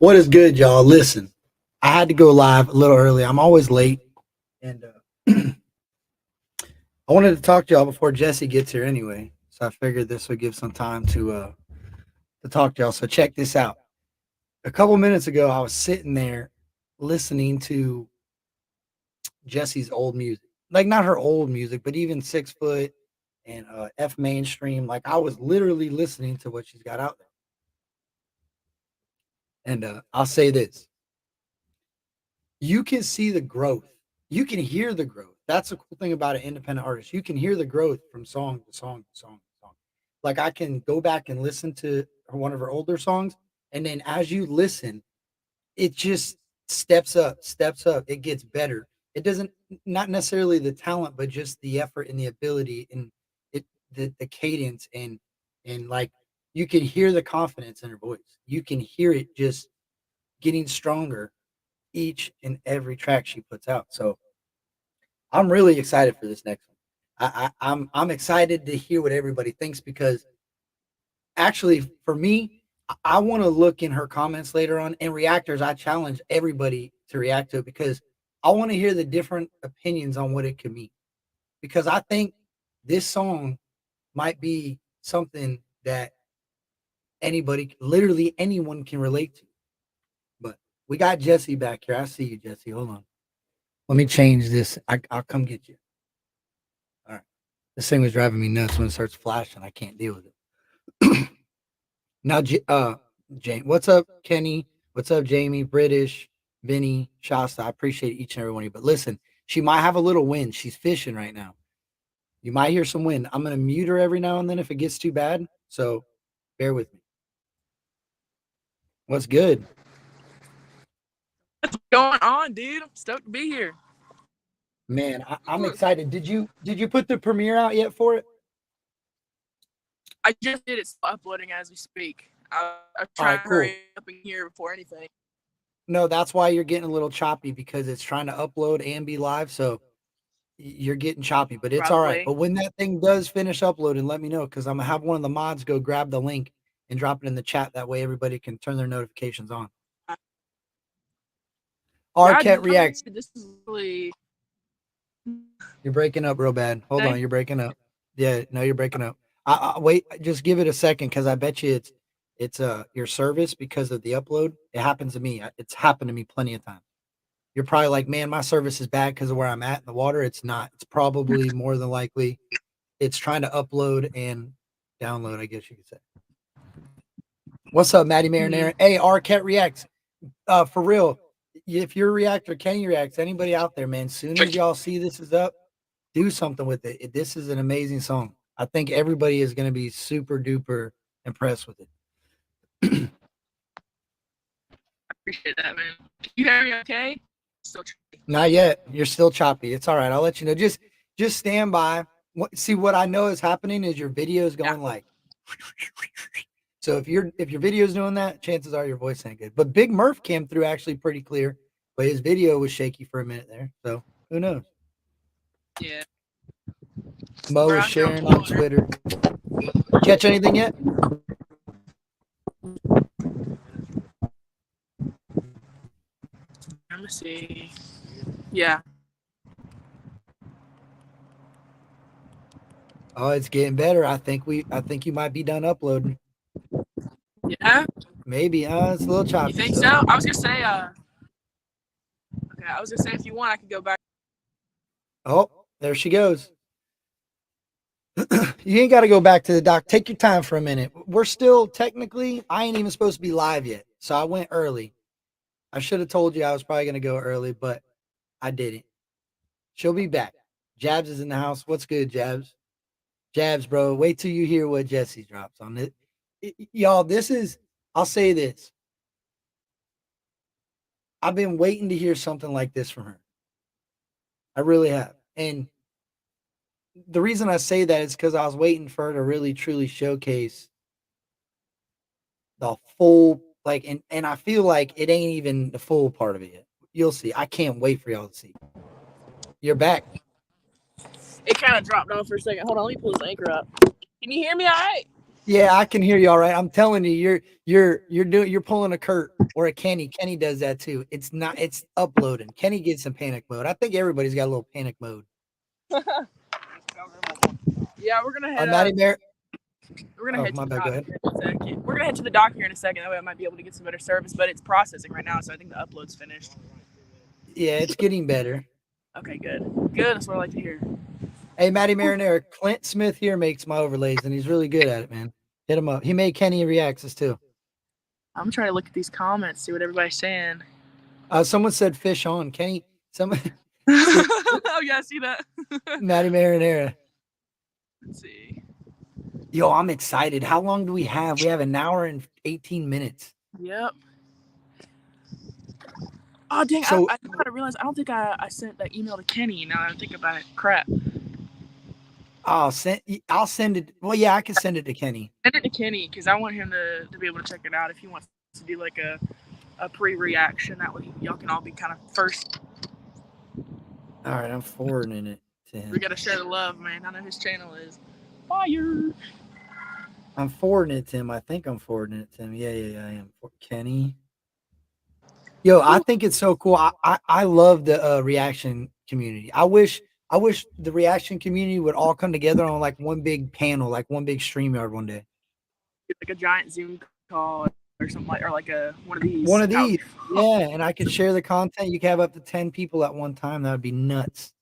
What is good, y'all? Listen, I had to go live a little early. I'm always late, and I wanted to talk to y'all before Jesse gets here anyway. So I figured this would give some time to talk to y'all. So check this out. A couple minutes ago, I was sitting there listening to Jesse's old music, like not her old music, but even 6 Foot and F Mainstream. Like I was literally listening to what she's got out there, and I'll say this: you can see the growth. You can hear the growth. That's the cool thing about an independent artist. You can hear the growth from song to song to song to song. Like I can go back and listen to one of her older songs, and then as you listen, it just steps up, steps up. It gets better. It doesn't not necessarily the talent, but just the effort and the ability and it the cadence and like you can hear the confidence in her voice. You can hear it just getting stronger each and every track she puts out. So I'm really excited for this next one. I'm excited to hear what everybody thinks because actually for me, I want to look in her comments later on and reactors. I challenge everybody to react to it because I want to hear the different opinions on what it could mean. Because I think this song might be something that anybody, literally anyone, can relate to. But we got Jesse back here. I see you, Jesse. Hold on. Let me change this. I'll come get you. All right. This thing was driving me nuts when it starts flashing. I can't deal with it. Now, Jane, what's up, Kenny? What's up, Jamie? British, Vinny, Shasta. I appreciate each and every one of you. But listen, she might have a little wind. She's fishing right now. You might hear some wind. I'm going to mute her every now and then if it gets too bad. So bear with me. What's good? What's going on, dude? I'm stoked to be here. Man, I'm excited. Did you put the premiere out yet for it? I just did it. Still uploading as we speak. I'm All trying right, to cool. hurry up in here before anything. No, that's why you're getting a little choppy because it's trying to upload and be live. So you're getting choppy, but it's all right. Probably. But when that thing does finish uploading, let me know because I'm gonna have one of the mods go grab the link and drop it in the chat. That way, everybody can turn their notifications on. Arquette reacts. This is really. You're breaking up real bad. Hold on, you're breaking up. Yeah, no, you're breaking up. I wait. Just give it a second because I bet you it's your service because of the upload. It happens to me. It's happened to me plenty of times. You're probably like, man, my service is bad because of where I'm at in the water. It's not. It's probably more than likely it's trying to upload and download, I guess you could say. What's up, Maddie Marinara? Hey, Arquette reacts. For real, if you're a reactor, Kenny reacts, anybody out there, man, soon as y'all see this is up, do something with it. This is an amazing song. I think everybody is going to be super duper impressed with it. I appreciate that, man. Can you hear me okay? Still Not yet. You're still choppy. It's all right. I'll let you know. Just stand by. See what I know is happening is your video is going like. So if your video is doing that, chances are your voice ain't good. But Big Murph came through actually pretty clear, but his video was shaky for a minute there. So who knows? Yeah. Mo is sharing on Twitter. Catch anything yet? Let me see. Yeah. Oh, it's getting better. I think you might be done uploading. Yeah. Maybe. It's a little choppy. You think so? I was gonna say. Okay. I was gonna say if you want, I could go back. Oh, there she goes. You ain't got to go back to the doc. Take your time for a minute. We're still technically. I ain't even supposed to be live yet, so I went early. I should have told you I was probably going to go early, but I didn't. She'll be back. Jabs is in the house. What's good, Jabs? Jabs, bro. Wait till you hear what Jesse drops on it. Y'all, this is, I'll say this. I've been waiting to hear something like this from her. I really have. And the reason I say that is because I was waiting for her to really, truly showcase the full, like, and I feel like it ain't even the full part of it yet. You'll see. I can't wait for y'all to see. You're back. It kind of dropped off for a second. Hold on, let me pull this anchor up. Can you hear me all right? Yeah, I can hear you all right. I'm telling you, you're pulling a Kurt or a Kenny. Kenny does that too. It's uploading. Kenny gets in panic mode. I think everybody's got a little panic mode. Yeah, we're gonna head Maddie Mer. Oh, to my the bad. Go dock ahead. here in a second. We're gonna head to the dock here in a second. That way I might be able to get some better service, but it's processing right now, so I think the upload's finished. Yeah, it's getting better. Okay, good. Good, that's what I like to hear. Hey, Maddie Marinera, Clint Smith here makes my overlays, and he's really good at it, man. Hit him up. He made Kenny Reacts too. I'm trying to look at these comments, see what everybody's saying. Someone said fish on Kenny. Some Oh yeah, I see that. Maddie Marinera. Let's see. Yo, I'm excited. How long do we have? We have an hour and 18 minutes. Yep. Oh dang! So, I gotta realize I don't think I sent that email to Kenny. Now that I think about it, crap. I'll send it. Well, yeah, I can send it to Kenny. Send it to Kenny because I want him to be able to check it out if he wants to do like a pre-reaction. That way y'all can all be kind of first. All right, I'm forwarding it to We him. gotta share the love, man. I know his channel is fire. I'm forwarding it to him. I think I'm forwarding it to him. Yeah, I am. For Kenny. Yo, I think it's so cool. I love the reaction community. I wish the reaction community would all come together on like one big panel, like one big StreamYard one day. Like a giant Zoom call or something like, or like a one of these. One of That would these. be fun. Yeah, and I could share the content. You could have up to 10 people at one time. That would be nuts.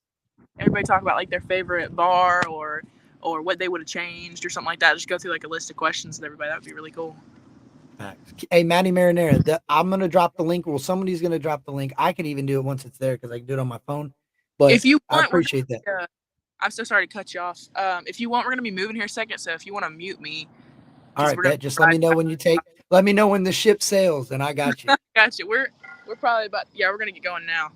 Everybody talk about like their favorite bar or what they would have changed or something like that. Just go through like a list of questions with everybody. That would be really cool. Facts. Hey, Maddie Marinera, I'm gonna drop the link. Well, somebody's gonna drop the link. I can even do it once it's there because I can do it on my phone. But If you I want, we're appreciate that. gonna. I'm so sorry to cut you off. If you want, we're gonna be moving here a second. So if you want to mute me, All because right, we're gonna. bet. Just let me know when you take. Let me know when the ship sails, and I got you. Gotcha. We're probably about. Yeah, we're gonna get going now.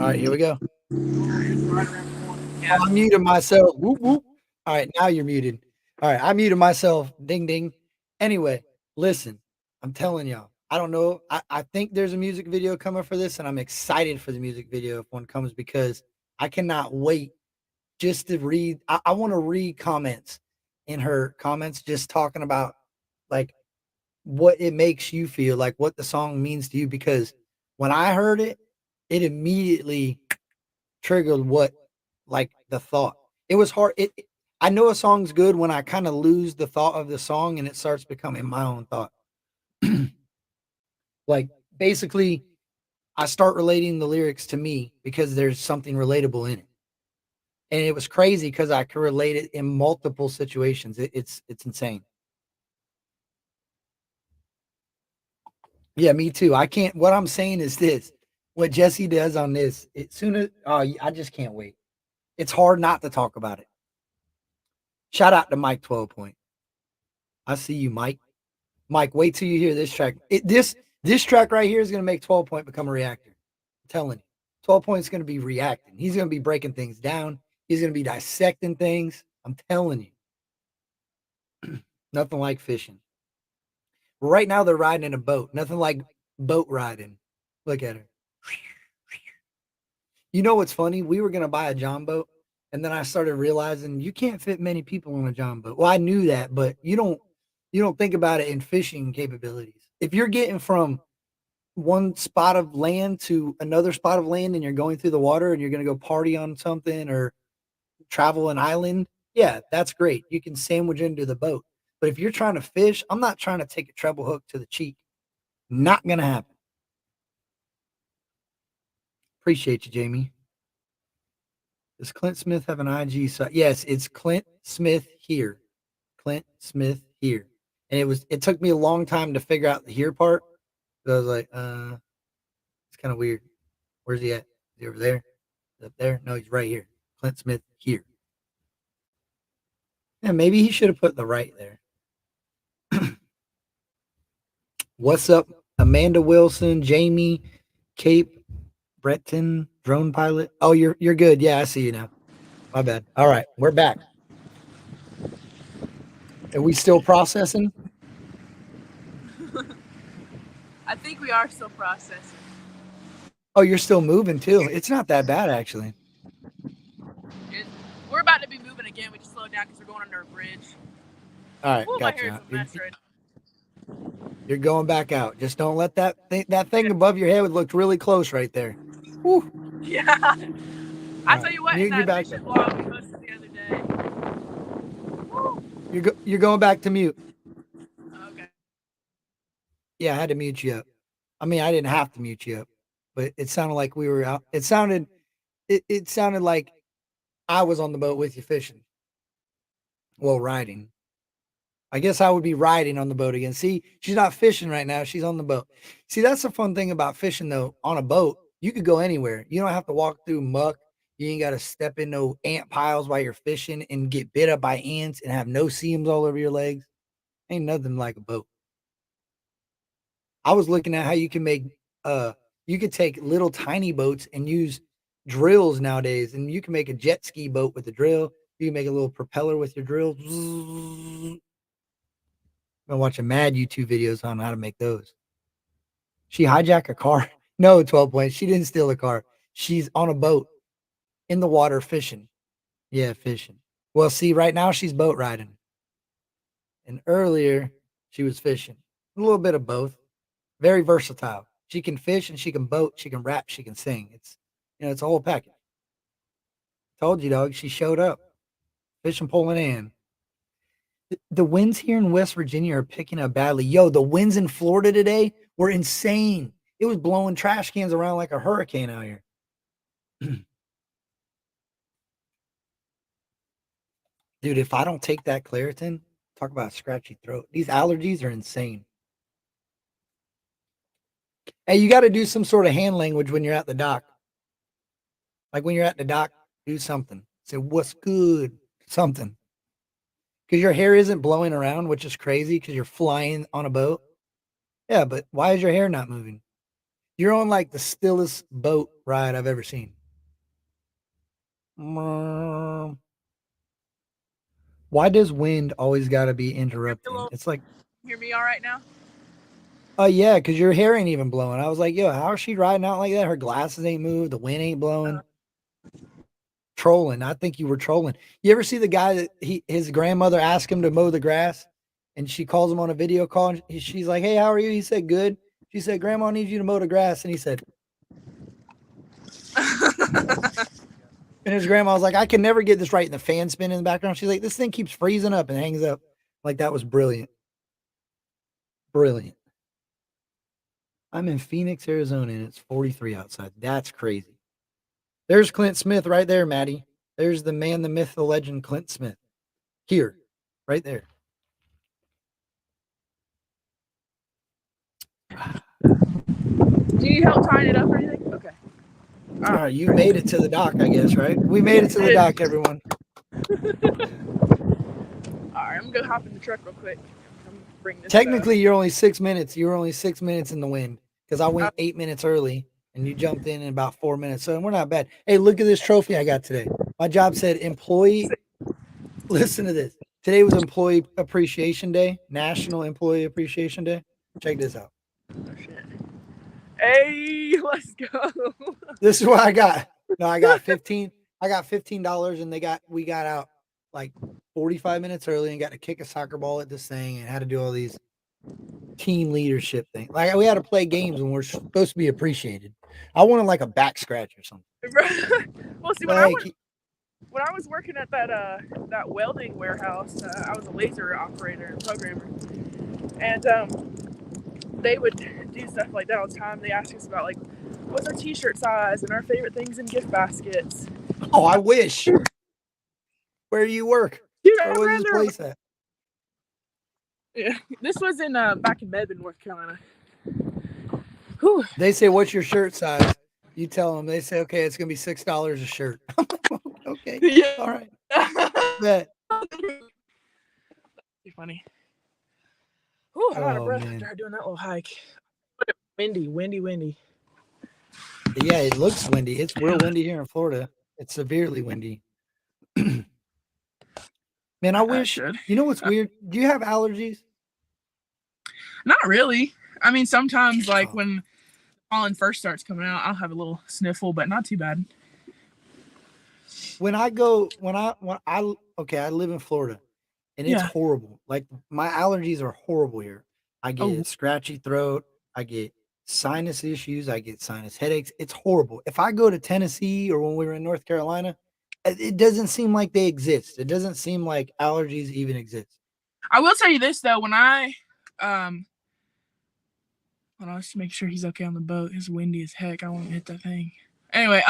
All right, here we go. Oh, Yeah. I'm muting myself. Whoop whoop. All right, now you're muted. All right, I muted myself. Ding ding. Anyway, listen, I'm telling y'all. I don't know. I think there's a music video coming for this, and I'm excited for the music video if one comes because I cannot wait just to read. I want to read comments in her comments, just talking about like what it makes you feel, like what the song means to you. Because when I heard it, it immediately triggered what like the thought. It was hard. I know a song's good when I kind of lose the thought of the song and it starts becoming my own thought. Like basically, I start relating the lyrics to me because there's something relatable in it. And it was crazy because I could relate it in multiple situations. It's insane. Yeah, me too. I can't. What I'm saying is this: what Jesse does on this, it sooner. Oh, I just can't wait. It's hard not to talk about it. Shout out to Mike 12 Point. I see you, Mike. Mike, wait till you hear this track. This track right here is gonna make 12 Point become a reactor. I'm telling you. 12 Point is gonna be reacting. He's gonna be breaking things down. He's gonna be dissecting things. I'm telling you. Nothing like fishing. Right now they're riding in a boat. Nothing like boat riding. Look at her. You know what's funny? We were gonna buy a John boat, and then I started realizing you can't fit many people on a John boat. Well, I knew that, but you don't think about it in fishing capabilities. If you're getting from one spot of land to another spot of land and you're going through the water and you're gonna go party on something or travel an island, yeah, that's great. You can sandwich into the boat. But if you're trying to fish, I'm not trying to take a treble hook to the cheek. Not gonna happen. Appreciate you, Jamie. Does Clint Smith have an IG site? Yes, it's Clint Smith here. Clint Smith here. And it took me a long time to figure out the here part. So I was like, it's kind of weird. Where's he at? Is he over there? Is up there? No, he's right here. Clint Smith here. Yeah, maybe he should have put the right there. What's up, Amanda Wilson, Jamie, Cape, Breton, drone pilot? Oh, you're good. Yeah, I see you now. My bad. All right, we're back. Are we still processing? I think we are still processing. Oh, you're still moving too. It's not that bad actually. It, we're about to be moving again. We just slowed down because we're going under a bridge. All right, Ooh, my got hair you. is a mess right You're going back out. Just don't let that thing now. above your head look really close right there. Woo. Yeah. All I right, tell you what, in you're that back fishing up. vlog we posted the other day. Woo. You're going back to mute. Okay. Yeah, I had to mute you up. I mean, I didn't have to mute you up, but it sounded like we were out. It sounded like I was on the boat with you fishing. Well, riding. I guess I would be riding on the boat again. See, she's not fishing right now. She's on the boat. See, that's the fun thing about fishing though. On a boat, you could go anywhere. You don't have to walk through muck. You ain't got to step in no ant piles while you're fishing and get bit up by ants and have no seams all over your legs. Ain't nothing like a boat. I was looking at how you could take little tiny boats and use drills nowadays, and you can make a jet ski boat with a drill. You can make a little propeller with your drill. Been watching mad YouTube videos on how to make those. She hijacked a car. No, 12 points. She didn't steal a car. She's on a boat in the water fishing. Yeah, fishing. Well, see, right now she's boat riding. And earlier she was fishing. A little bit of both. Very versatile. She can fish and she can boat. She can rap. She can sing. It's a whole package. Told you, dog. She showed up. Fishing, pulling in. The winds here in West Virginia are picking up badly. Yo, the winds in Florida today were insane. It was blowing trash cans around like a hurricane out here. Dude, if I don't take that Claritin, talk about a scratchy throat. These allergies are insane. Hey, you got to do some sort of hand language when you're at the dock. Like when you're at the dock, do something. Say, what's good? Something. Because your hair isn't blowing around, which is crazy because you're flying on a boat. Yeah, but why is your hair not moving? You're on like the stillest boat ride I've ever seen. Why does wind always got to be interrupting? It's like, Hear me all right now? oh yeah, because your hair ain't even blowing. I was like, yo, how is she riding out like that? Her glasses ain't moved, the wind ain't blowing. Trolling. I think you were trolling. You ever see the guy that his grandmother asked him to mow the grass, and she calls him on a video call, and she's like, "Hey, how are you?" He said, "Good." She said, "Grandma needs you to mow the grass," and he said, and his grandma was like, "I can never get this right." And the fan spinning in the background. She's like, "This thing keeps freezing up and hangs up." Like that was brilliant. Brilliant. I'm in Phoenix, Arizona, and it's 43 outside. That's crazy. There's Clint Smith right there, Maddie. There's the man, the myth, the legend, Clint Smith. Here, right there. Do you need help tying it up or anything? Okay. All right, you made it to the dock, I guess, right? We made it to the dock, everyone. All right, I'm gonna go hop in the truck real quick. I'm gonna bring this. Technically, you're only 6 minutes. You were only 6 minutes in the wind because I Uh, went 8 minutes early and you jumped in about 4 minutes. So we're not bad. Hey, look at this trophy I got today. My job said employee. Listen to this. Today was Employee Appreciation Day, National Employee Appreciation Day. Check this out. oh shit. Hey, let's go. This is what I got. No, I got 15. I got $15 and we got out like 45 minutes early and got to kick a soccer ball at this thing and had to do all these team leadership things. Like we had to play games when we're supposed to be appreciated. I wanted like a back scratch or something. Well, see, Like when I was working at that welding warehouse, I was a laser operator and programmer, and they would do stuff like that all the time. They ask us about like what's our T-shirt size and our favorite things in gift baskets. oh, I wish. Where do you work? Dude, Where I was ran this there. place at? Yeah, this was in back in Medvin, North Carolina. Whew. They say, "What's your shirt size?" You tell them. They say, "Okay, it's gonna be $6 a shirt." Okay, Yeah. all right. Bet. Funny. Whew, I'm out of Oh breath man. after doing that little hike. Windy. Yeah, it looks windy. It's real windy here in Florida. It's severely windy. Man, I That's wish. good. You know what's weird? Do you have allergies? Not really. I mean, sometimes like Oh. when pollen first starts coming out, I'll have a little sniffle, but not too bad. When I go, when I okay, I live in Florida. and it's Yeah. horrible. Like my allergies are horrible here. I Oh, get scratchy throat. I get sinus issues. I get sinus headaches. It's horrible. If I go to Tennessee or when we were in North Carolina, it doesn't seem like they exist. It doesn't seem like allergies even exist. I will tell you this though. When I hold on, let's make sure he's okay on the boat. It's windy as heck. I won't hit that thing. Anyway,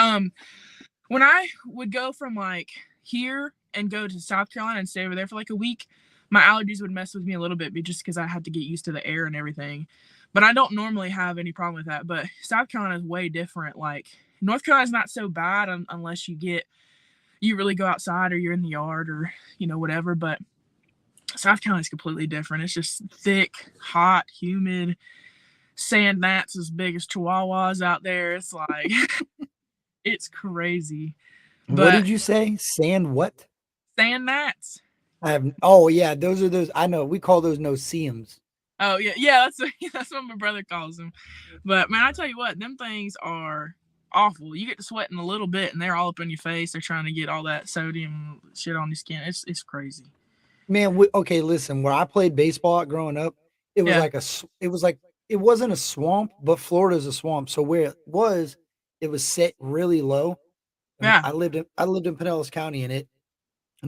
when I would go from like here and go to South Carolina and stay over there for like a week, my allergies would mess with me a little bit, just because I had to get used to the air and everything. But I don't normally have any problem with that. But South Carolina is way different. Like North Carolina's not so bad unless you really go outside or you're in the yard or whatever. But South Carolina's completely different. It's just thick, hot, humid, sand gnats as big as chihuahuas out there. It's like it's crazy. What But did you say? Sand what? sand gnats. I have. Oh yeah, those are those. I know. We call those no-see-ums. Oh yeah, yeah. That's what my brother calls them. But man, I tell you what, them things are awful. You get to sweating a little bit, and they're all up in your face. They're trying to get all that sodium shit on your skin. It's crazy. Man, okay, listen. Where I played baseball growing up, it was Yeah, like it was like it wasn't a swamp, but Florida's a swamp. So where it was set really low. And yeah. I lived in Pinellas County, and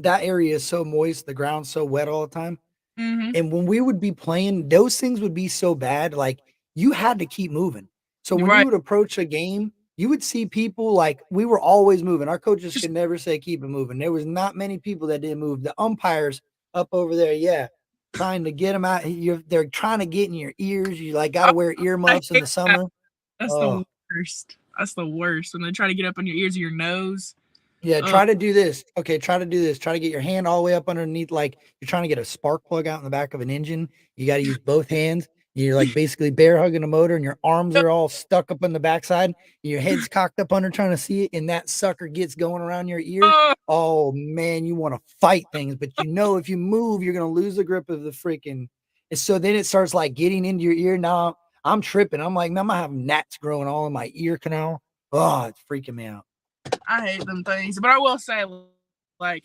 that area is so moist, the ground's so wet all the time. Mm-hmm. And when we would be playing, those things would be so bad, like, you had to keep moving. So You're when you right. would approach a game, you would see people like we were always moving. Our coaches Just could never say keep it moving. There was not many people that didn't move. The umpires up over there, yeah, trying to get them out. They're trying to get in your ears. You like got oh, to wear I earmuffs in hate the that. summer. That's Oh, the worst. That's the worst when they try to get up on your ears or your nose. yeah, Oh, try to do this. Okay, try to do this. Try to get your hand all the way up underneath, like you're trying to get a spark plug out in the back of an engine. You got to use both hands. You're like basically bear hugging the motor, and your arms are all stuck up on the backside. And your head's cocked up under trying to see it, and that sucker gets going around your ear. oh, Oh man, you want to fight things, but if you move, you're gonna lose the grip of the freaking. And so then it starts like getting into your ear. Now I'm tripping. I'm like, man, I'm gonna have gnats growing all in my ear canal. Oh, it's freaking me out. I hate them things. But I will say, like,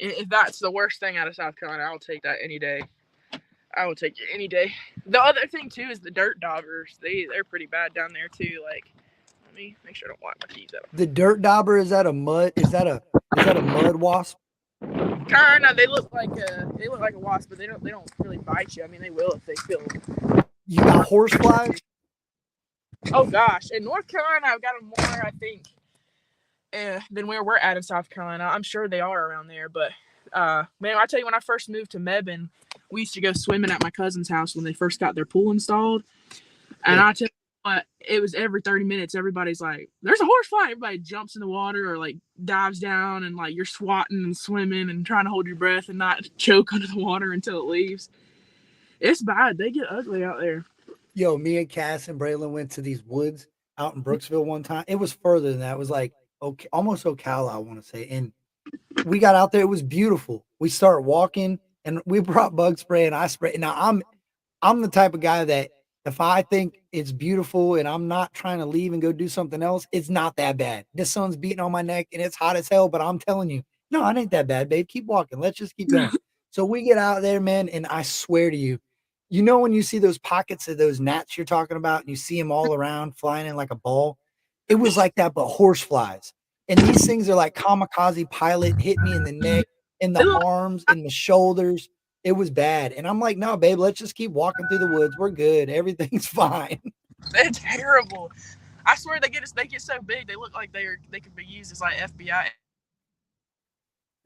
if that's the worst thing out of South Carolina, I'll take that any day. I will take it any day. The other thing too is the dirt daubers. They're pretty bad down there too. Like, let me make sure I don't wipe my keys out. The dirt dauber, is that a mud? Is that a mud wasp? Kinda, they look like a wasp, but they don't really bite you. I mean, they will if they feel. You got horse flies? Oh gosh, in North Carolina, I've got them more. I think than where we're at in South Carolina. I'm sure they are around there, but man, I tell you, when I first moved to Mebane, we used to go swimming at my cousin's house when they first got their pool installed. And Yeah. I tell you what, it was every 30 minutes, everybody's like, there's a horse fly. Everybody jumps in the water or like dives down, and like you're swatting and swimming and trying to hold your breath and not choke under the water until it leaves. It's bad. They get ugly out there. Yo, me and Cass and Braylon went to these woods out in Brooksville one time. It was further than that. It was like okay, almost Ocala, I want to say. And we got out there. It was beautiful. We started walking, and we brought bug spray, and I sprayed. Now I'm the type of guy that if I think it's beautiful and I'm not trying to leave and go do something else, it's not that bad. This sun's beating on my neck and it's hot as hell, but I'm telling you, no, it ain't that bad, babe. Keep walking. Let's just keep going. So we get out there, man, and I swear to you, when you see those pockets of those gnats you're talking about, and you see them all around flying in like a ball, it was like that, but horse flies. And these things are like kamikaze pilot hit me in the neck, in the arms, in the shoulders. It was bad. And I'm like, no, babe, let's just keep walking through the woods. We're good. Everything's fine. They're terrible. I swear they get so big they look like they could be used as like FBI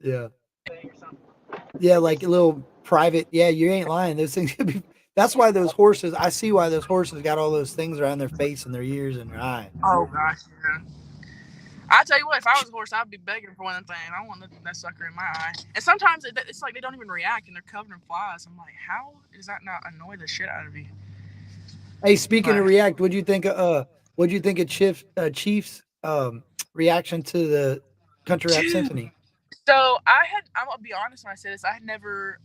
Yeah. or something. Yeah, like a little private. Yeah, you ain't lying. Those things could be. That's why those horses, I see why those horses got all those things around their face and their ears and their eyes. Oh gosh, yeah. I tell you what, if I was a horse, I'd be begging for one of them things. I don't want that sucker in my eye. And sometimes it's like they don't even react and they're covered in flies. I'm like, how does that not annoy the shit out of you? Hey, speaking of But react, what'd you think of Chief's reaction to the country rap dude, symphony? I'm gonna be honest when I say this, I had never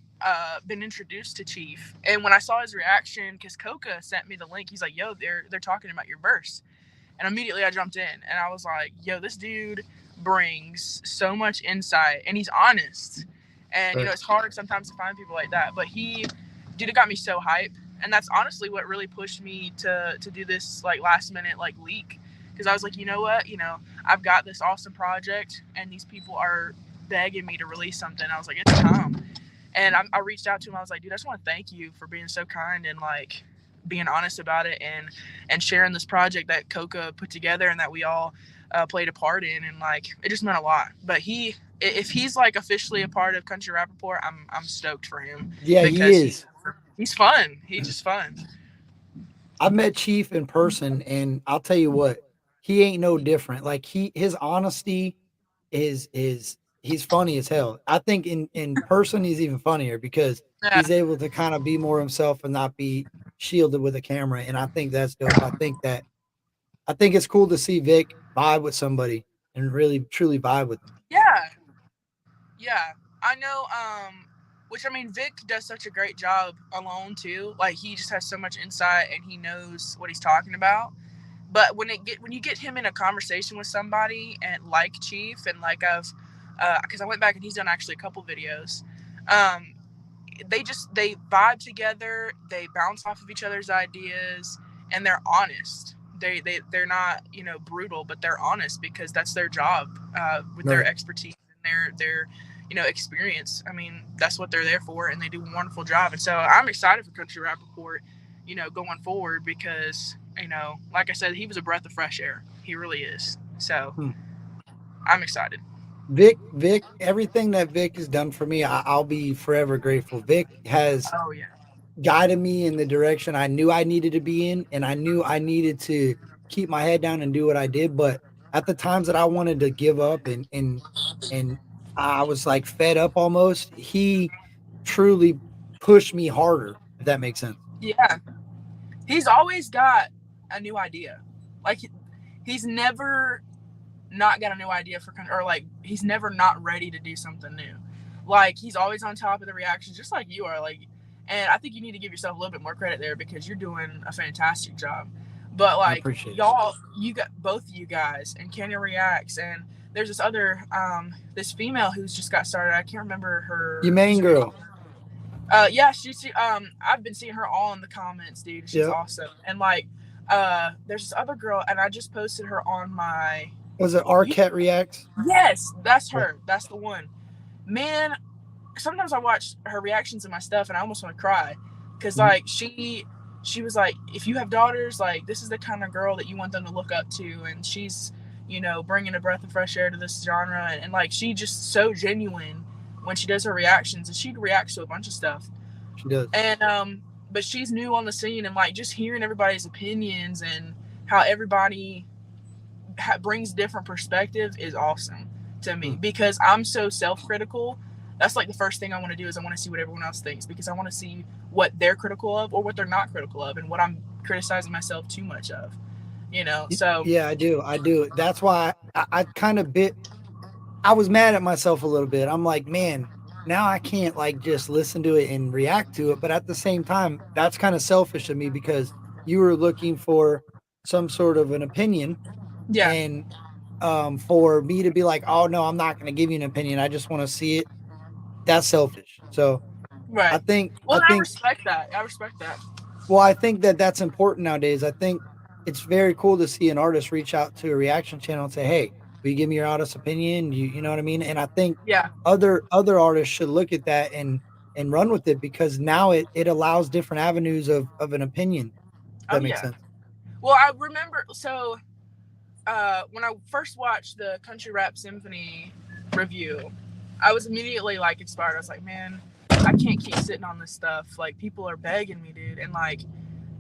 been introduced to Chief, and when I saw his reaction, because Coca sent me the link, he's like, "Yo, they're talking about your verse," and immediately I jumped in, and I was like, "Yo, this dude brings so much insight, and he's honest." And Right. it's hard sometimes to find people like that. But dude, it got me so hype, and that's honestly what really pushed me to do this like last minute like leak, because I was like, you know what, I've got this awesome project, and these people are begging me to release something. I was like, it's time. And I reached out to him. I was like, dude, I just want to thank you for being so kind and like being honest about it, and sharing this project that Coca put together and that we all played a part in, and like it just meant a lot. But if he's like officially a part of Country Rap Report, I'm stoked for him, Yeah, he because is. he's fun. He's just fun. I met Chief in person, and I'll tell you what, he ain't no different. Like his honesty is he's funny as hell. I think in person he's even funnier because Yeah, he's able to kind of be more himself and not be shielded with a camera. And I think that's dope. I think it's cool to see Vic vibe with somebody and really truly vibe with them. yeah, yeah. I know. Which I mean, Vic does such a great job alone too. Like he just has so much insight and he knows what he's talking about. But when you get him in a conversation with somebody and like Chief and like I've because I went back and he's done actually a couple videos. Um, they vibe together, they bounce off of each other's ideas, and they're honest. They're not brutal, but they're honest because that's their job, with their Right. expertise and their experience. I mean, that's what they're there for, and they do a wonderful job. And so I'm excited for Country Rap Report, going forward, because like I said, he was a breath of fresh air. He really is. So Hmm. I'm excited. Vic, everything that Vic has done for me, I'll be forever grateful. Vic has Oh yeah. guided me in the direction I knew I needed to be in, and I knew I needed to keep my head down and do what I did. But at the times that I wanted to give up and I was like fed up almost, he truly pushed me harder, if that makes sense. Yeah. He's always got a new idea. Like he's never not got a new idea or like he's never not ready to do something new. Like he's always on top of the reactions, just like you are. Like, and I think you need to give yourself a little bit more credit there because you're doing a fantastic job. But I like appreciate it. y'all, you got both of you guys, and Kenya reacts, and there's this other this female who's just got started. I can't remember You her main username. girl. Yeah, I've been seeing her all in the comments, dude. She's Yep. awesome. And like there's this other girl, and I just posted her on my Was it you Arquette Reacts? Yes, that's Yeah. her. That's the one. Man, sometimes I watch her reactions and my stuff and I almost want to cry cuz Mhm. like she was like, if you have daughters, like this is the kind of girl that you want them to look up to, and she's bringing a breath of fresh air to this genre, and like she just so genuine when she does her reactions, and she reacts to a bunch of stuff. She does. And but she's new on the scene, and like just hearing everybody's opinions and how everybody brings different perspective is awesome to Hmm. me, because I'm so self-critical. That's like the first thing I want to do is I want to see what everyone else thinks, because I want to see what they're critical of or what they're not critical of, and what I'm criticizing myself too much of. So Yeah, I do. I do. That's why I kind of bit I was mad at myself a little bit. I'm like, man, now I can't like just listen to it and react to it. But at the same time, that's kind of selfish of me because you were looking for some sort of an opinion, yeah, and for me to be like, oh no, I'm not going to give you an opinion. I just want to see it. That's selfish. So I right. think Well, I and I think respect that. I respect that. well, I think that that's important nowadays. I think it's very cool to see an artist reach out to a reaction channel and say, "Hey, will you give me your honest opinion?" You know what I mean? And I think Yeah. other artists should look at that and run with it because now it allows different avenues of an opinion. If Oh that makes yeah. sense. Well, I remember. So when I first watched the Country Rap Symphony review, I was immediately like inspired. I was like, man, I can't keep sitting on this stuff. Like people are begging me, dude, and like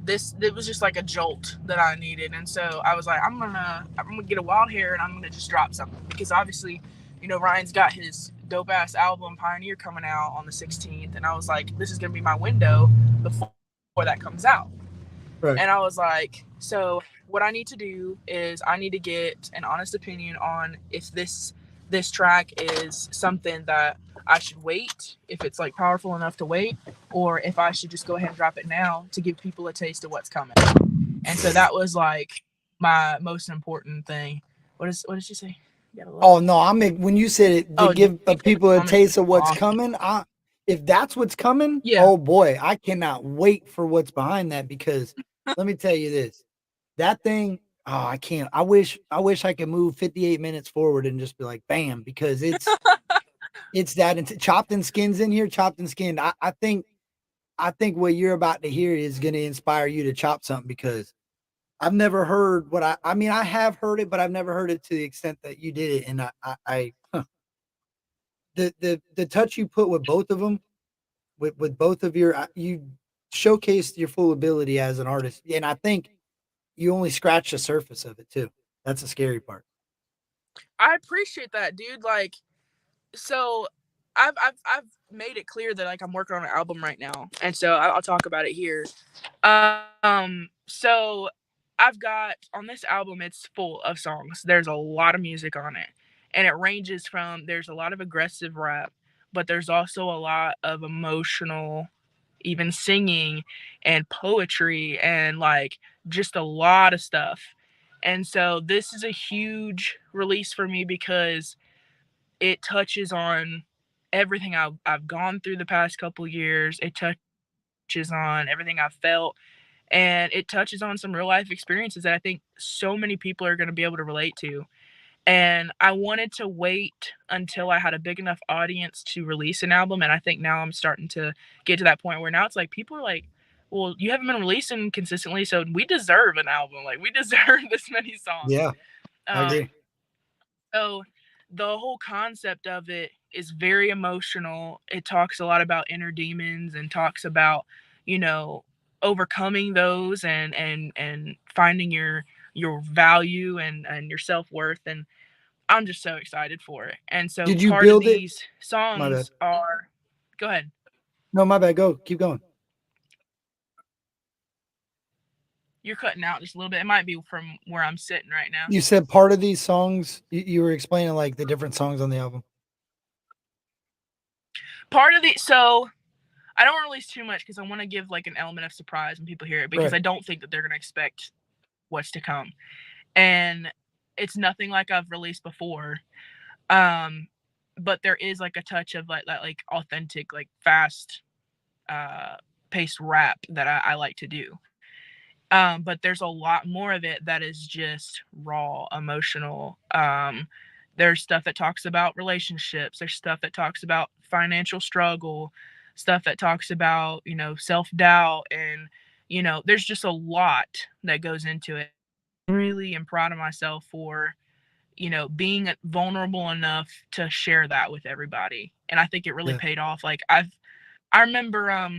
this, it was just like a jolt that I needed. And so I was like, I'm gonna get a wild hair and I'm gonna just drop something, because obviously, Ryan's got his dope ass album Pioneer coming out on the 16th, and I was like, this is gonna be my window before that comes out. Right. And I was like, so what I need to do is I need to get an honest opinion on if this track is something that I should wait, if it's like powerful enough to wait, or if I should just go ahead and drop it now to give people a taste of what's coming. And so that was like my most important thing. What did she say? You gotta Oh love no, it. I'm when you said it to Oh, give Jamie people a Commons taste is of what's awesome. coming. If that's what's coming, Yeah. oh boy, I cannot wait for what's behind that because let me tell you this, that thing. Oh, I can't. I wish I could move 58 minutes forward and just be like, bam, because it's that chopped and skins in here, chopped and skinned. I think what you're about to hear is going to inspire you to chop something because I've never heard what I mean, I have heard it, but I've never heard it to the extent that you did it. And the touch you put with both of them, with both of your, you showcased your full ability as an artist. And I think you only scratched the surface of it too. That's the scary part. I appreciate that, dude. Like, so I've made it clear that like I'm working on an album right now, and so I'll talk about it here. So I've got on this album, it's full of songs. There's a lot of music on it, and it ranges from there's a lot of aggressive rap, but there's also a lot of emotional, even singing and poetry and like just a lot of stuff. And so this is a huge release for me because it touches on everything I've gone through the past couple years. It touches on everything I've felt, and it touches on some real life experiences that I think so many people are going to be able to relate to. And I wanted to wait until I had a big enough audience to release an album. And I think now I'm starting to get to that point where now it's like people are like, well, you haven't been releasing consistently, so we deserve an album. Like, we deserve this many songs. Yeah, I agree. Um, so the whole concept of it is very emotional. It talks a lot about inner demons and talks about, you know, overcoming those and finding your value and your self-worth, and I'm just so excited for it. And so Did you part of build it? these My bad. songs are, go ahead. No, my bad. Go. Keep going. You're cutting out just a little bit. It might be from where I'm sitting right now. You said part of these songs. You were explaining like the different songs on the album. Part of the so I don't release too much because I want to give like an element of surprise when people hear it, because Right. I don't think that they're gonna expect what's to come. And it's nothing like I've released before. Um, but there is like a touch of like that like authentic, like fast uh paced rap that I like to do. But there's a lot more of it that is just raw, emotional. There's stuff that talks about relationships. There's stuff that talks about financial struggle, stuff that talks about, you know, self doubt. And, you know, there's just a lot that goes into it. I really am proud of myself for, you know, being vulnerable enough to share that with everybody. And I think it really Yeah. paid off. Like, I remember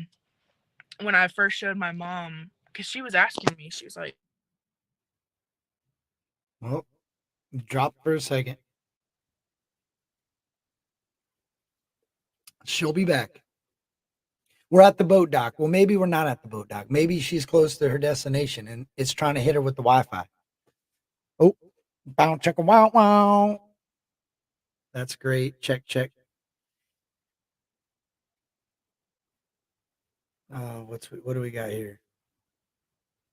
when I first showed my mom, because she was asking me, she was like, Well, drop for a second. She'll be back. We're at the boat dock. Well, maybe we're not at the boat dock. Maybe she's close to her destination and it's trying to hit her with the Wi-Fi. Oh, bow checka wow wow. That's great. Check check. What do we got here?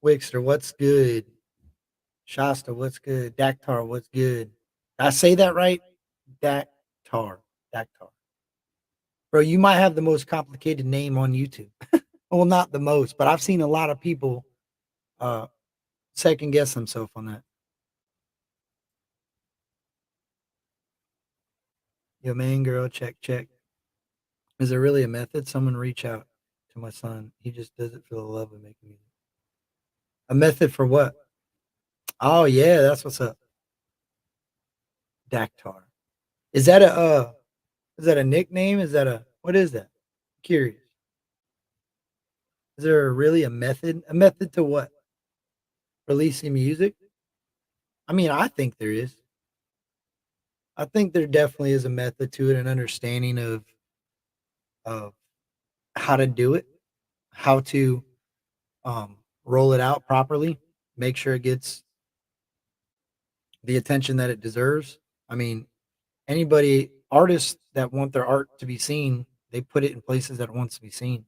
Wixter, what's good? Shasta, what's good? Dactar, what's good? Did I say that right? Dactar. Dactar. Bro, you might have the most complicated name on YouTube. Well, not the most, but I've seen a lot of people uh second guess themselves on that. Yo, man, girl, check, check. Is there really a method? Someone reach out to my son. He just does it for the love of making music. A method for what? Oh yeah, that's what's up. Dactar. Is that a nickname? Is that a what is that? Curious. Is there really a method? A method to what? Releasing music? I mean, I think there is. I think there definitely is a method to it, an understanding of how to do it, how to roll it out properly, make sure it gets the attention that it deserves. I mean, anybody artists that want their art to be seen, they put it in places that it wants to be seen.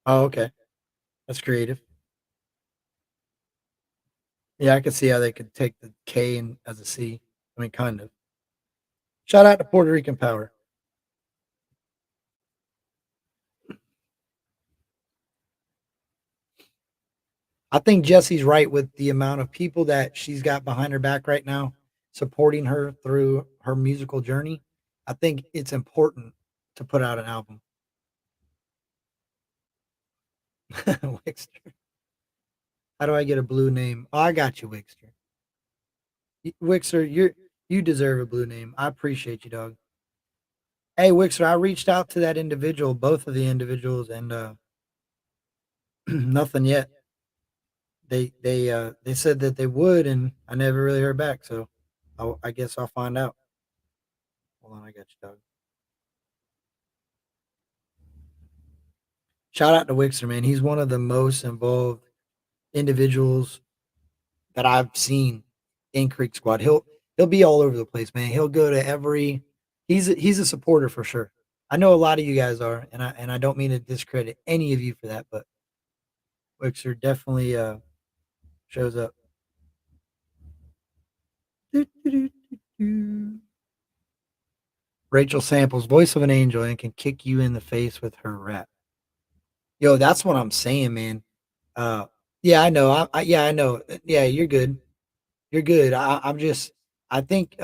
Oh, okay. That's creative. Yeah, I could see how they could take the K and as a C. I mean, kind of. Shout out to Puerto Rican Power. I think Jesse's right with the amount of people that she's got behind her back right now, supporting her through her musical journey. I think it's important to put out an album. Wixter. How do I get a blue name? Oh, I got you, Wixter. Wixer, you deserve a blue name. I appreciate you, dog. Hey, Wixer, I reached out to that individual, both of the individuals, and nothing yet. They said that they would, and I never really heard back. So I guess I'll find out. Hold on, I got you, dog. Shout out to Wixer, man. He's one of the most involved individuals that I've seen in Creek Squad. He'll be all over the place, man. He'll go to every. He's a supporter for sure. I know a lot of you guys are, and I don't mean to discredit any of you for that, but Wixer definitely shows up. Rachel Samples, voice of an angel, and can kick you in the face with her rap. Yo, that's what I'm saying, man. Uh, yeah, I know. Yeah, I know. Yeah, you're good. You're good. I'm just. I think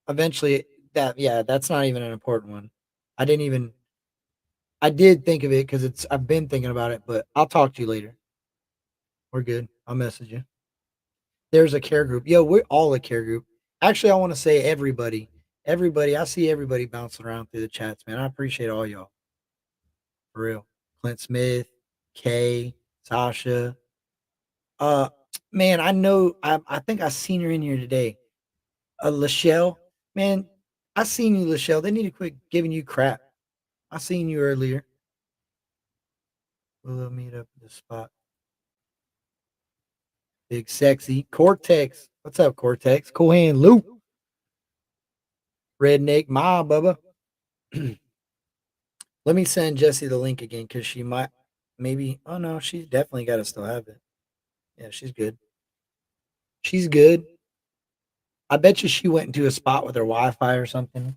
eventually that. Yeah, that's not even an important one. I didn't even. I did think of it because it's. I've been thinking about it, but I'll talk to you later. We're good. I'll message you. There's a care group. Yo, we're all a care group. Actually, I want to say everybody. Everybody. I see everybody bouncing around through the chats, man. I appreciate all y'all for real. Clint Smith, Kay, Sasha. Uh, man, I know. I think I seen her in here today. Lachelle, man, I seen you, Lachelle. They need to quit giving you crap. I seen you earlier. We'll meet up at the spot. Big sexy Cortex. What's up, Cortex? Cool hand, Luke. Redneck, Ma, Bubba. Let me send Jesse the link again because she might, maybe. Oh no, she's definitely got to still have it. Yeah, she's good. She's good. I bet you she went into a spot with her Wi-Fi or something,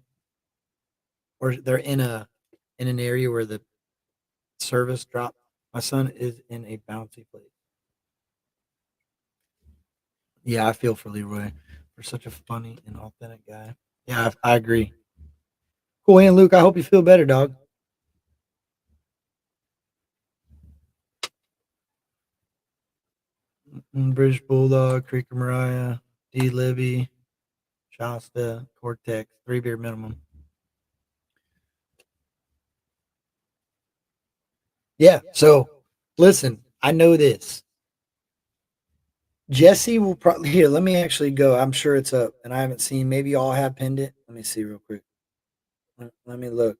or they're in an area where the service dropped. My son is in a bouncy place. Yeah, I feel for Leroy for such a funny and authentic guy. Yeah, I agree. Cool, and Luke, I hope you feel better, dog. British Bulldog, Creeker Mariah, D. Libby, Shasta, Cortex, 3 beer minimum. Yeah, so listen, I know this. Jesse will probably here. Let me actually go. I'm sure it's up, and I haven't seen. Maybe y'all have pinned it. Let me see real quick. Let me look.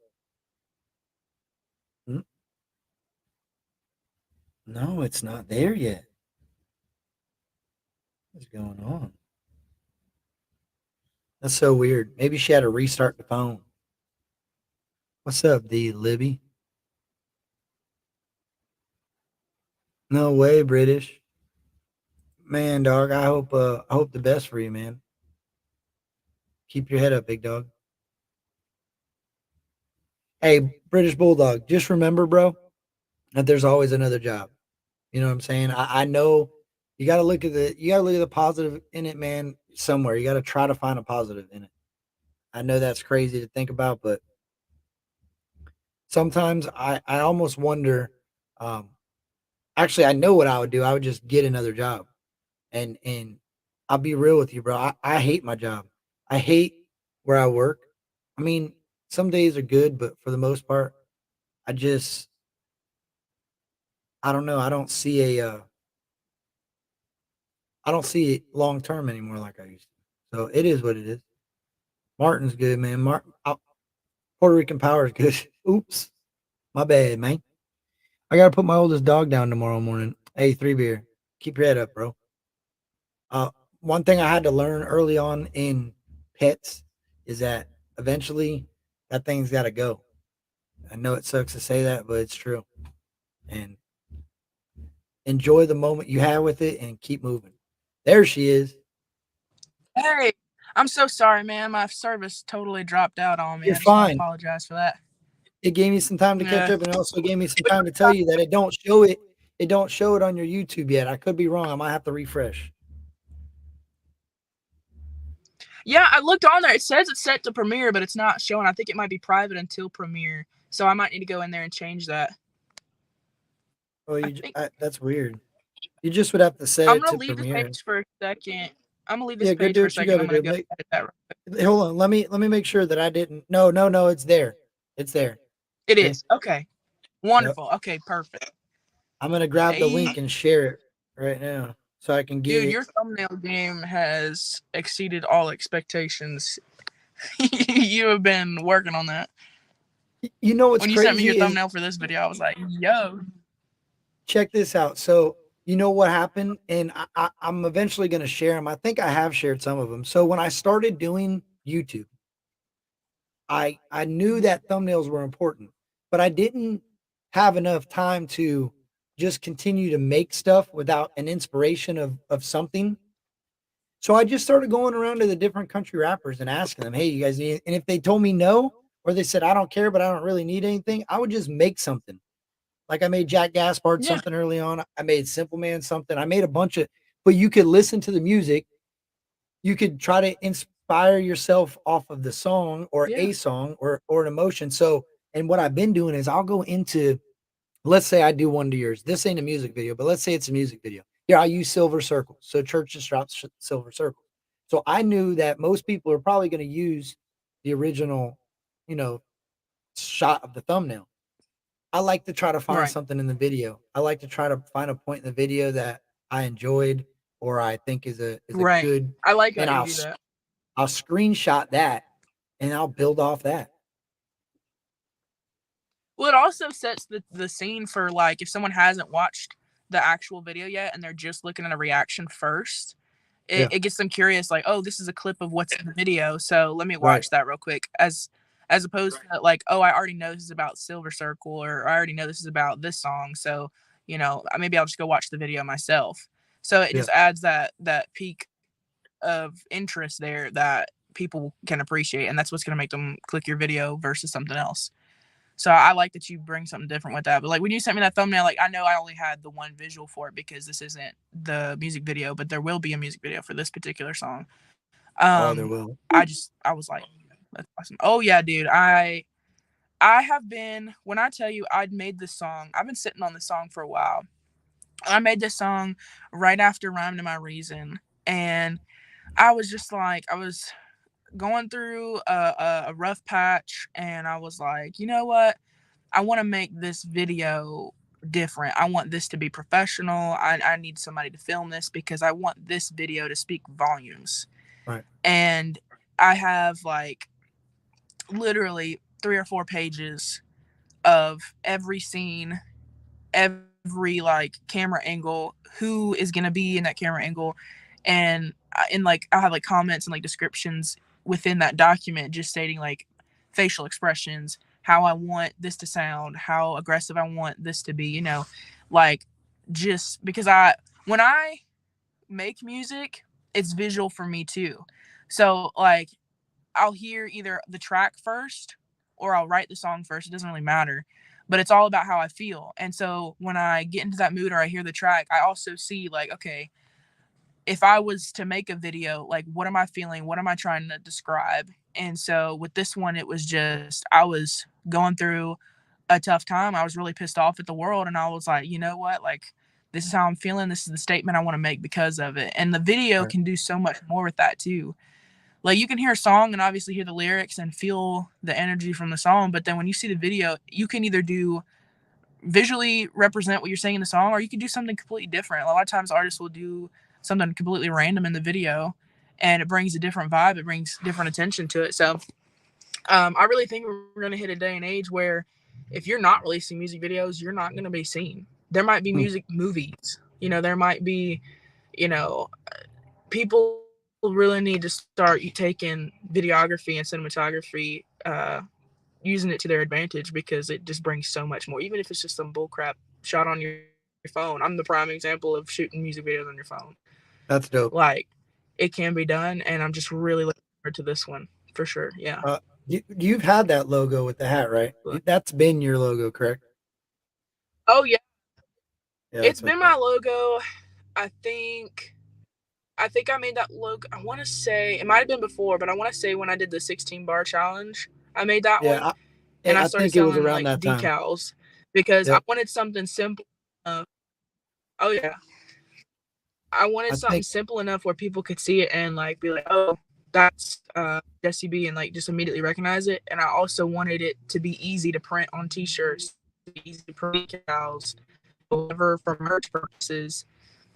Hmm, no, it's not there yet. What's going on? That's so weird. Maybe she had to restart the phone. What's up, D. Libby? No way, British. Man, dog, I hope the best for you, man. Keep your head up, big dog. Hey, British Bulldog, just remember, bro, that there's always another job. You know what I'm saying? I know you gotta look at the positive in it, man, somewhere. You gotta try to find a positive in it. I know that's crazy to think about, but sometimes I almost wonder, um, actually I know what I would do. I would just get another job. And I'll be real with you, bro. I hate my job. I hate where I work. I mean, some days are good, but for the most part, I just I don't know. I don't see it long term anymore like I used to. So it is what it is. Martin's good, man. Puerto Rican Power is good. Oops, my bad, man. I gotta put my oldest dog down tomorrow morning. Hey, 3 beer. Keep your head up, bro. Uh, one thing I had to learn early on in pets is that eventually that thing's got to go. I know it sucks to say that, but it's true. And enjoy the moment you have with it and keep moving. There she is. Hey, I'm so sorry, man. My service totally dropped out on me. You're I just want to fine. apologize for that. It gave me some time to catch Yeah. up, and it also gave me some time to tell you that it don't show it. It don't show it on your YouTube yet. I could be wrong. I might have to refresh. Yeah, I looked on there. It says it's set to premiere, but it's not showing. I think it might be private until premiere. So I might need to go in there and change that. Oh, I think that's weird. You just would have to set I'm it gonna to leave this premiere. page for a second. I'm gonna leave this Yeah, go page do for a what you second. got I'm to gonna do. go edit that. Hold on. Let me make sure that I didn't. No, no, no. It's there. It's there. It Okay. is. Okay. Yep. Wonderful. Okay, perfect. I'm gonna grab the Hey, link and share it right now so I can get dude, it. your thumbnail game has exceeded all expectations. You have been working on that. You know what's When you sent me your crazy is thumbnail for this video, I was like, yo. check this out. So you know what happened, and I'm eventually gonna share them. I think I have shared some of them. So when I started doing YouTube, I knew that thumbnails were important, but I didn't have enough time to just continue to make stuff without an inspiration of something. So I just started going around to the different country rappers and asking them, "Hey, you guys need?" And if they told me no, or they said I don't care, but I don't really need anything, I would just make something. Like I made Jack Gaspard Yeah, something early on. I made Simple Man something. I made a bunch of, but you could listen to the music. You could try to inspire yourself off of the song or yeah, a song or an emotion. So, and what I've been doing is I'll go into, let's say I do one to yours. This ain't a music video, but let's say it's a music video. Here, I use silver circles. So church just drops silver circles. So I knew that most people are probably going to use the original, you know, shot of the thumbnail. I like to try to find right, something in the video. I like to try to find a point in the video that I enjoyed or I think is a right. good, I like how and you do that. I'll screenshot that and I'll build off that. Well, it also sets the scene for like if someone hasn't watched the actual video yet and they're just looking at a reaction first, Yeah. it gets them curious, like, oh, this is a clip of what's in the video, so let me Right. watch that real quick. As opposed to like, oh, I already know this is about Silver Circle, or I already know this is about this song, so maybe I'll just go watch the video myself. So it Yeah. just adds that peak of interest there that people can appreciate, and that's what's going to make them click your video versus something else. So I like that you bring something different with that. But like when you sent me that thumbnail, like I know I only had the one visual for it because this isn't the music video, but there will be a music video for this particular song. Oh, there will. I was like, that's awesome. Oh yeah, dude. I have been, when I tell you I'd made this song, I've been sitting on this song for a while. I made this song right after Rhyme to My Reason. And I was just like, I was going through a rough patch, and I was like, you know what? I want to make this video different. I want this to be professional. I need somebody to film this because I want this video to speak volumes. Right. And I have like literally 3 or 4 pages of every scene, every like camera angle, who is going to be in that camera angle. And in like, I have like comments and like descriptions within that document just stating like facial expressions, how I want this to sound, how aggressive I want this to be, like just because when I make music, it's visual for me too. So like I'll hear either the track first or I'll write the song first. It doesn't really matter, but it's all about how I feel. And so when I get into that mood or I hear the track, I also see like, okay, if I was to make a video, like what am I feeling? What am I trying to describe? And so with this one, it was just, I was going through a tough time. I was really pissed off at the world. And I was like, you know what? Like, this is how I'm feeling. This is the statement I want to make because of it. And the video Right. can do so much more with that too. Like you can hear a song and obviously hear the lyrics and feel the energy from the song, but then when you see the video, you can either do visually represent what you're saying in the song, or you can do something completely different. A lot of times artists will do something completely random in the video and it brings a different vibe, it brings different attention to it. So I really think we're going to hit a day and age where if you're not releasing music videos, you're not going to be seen. There might be Hmm. music movies, there might be, you know people really need to start taking videography and cinematography, using it to their advantage because it just brings so much more. Even if it's just some bullcrap shot on your phone. I'm the prime example of shooting music videos on your phone. That's dope. Like, it can be done, and I'm just really looking forward to this one for sure. Yeah. You've had that logo with the hat, right? But, That's been your logo, correct? oh yeah, Yeah, it's that's been okay. my logo. I think I think I made that logo. I want to say it might have been before, but I want to say when I did the 16 bar challenge, I made that one, Yeah, and I I started think it was selling around like that time. decals because I Yep. wanted something simple. Oh yeah, I wanted I something think simple enough where people could see it and like be like, oh, that's Jesse B, and like just immediately recognize it. And I also wanted it to be easy to print on T-shirts, easy to print decals, whatever for merch purposes.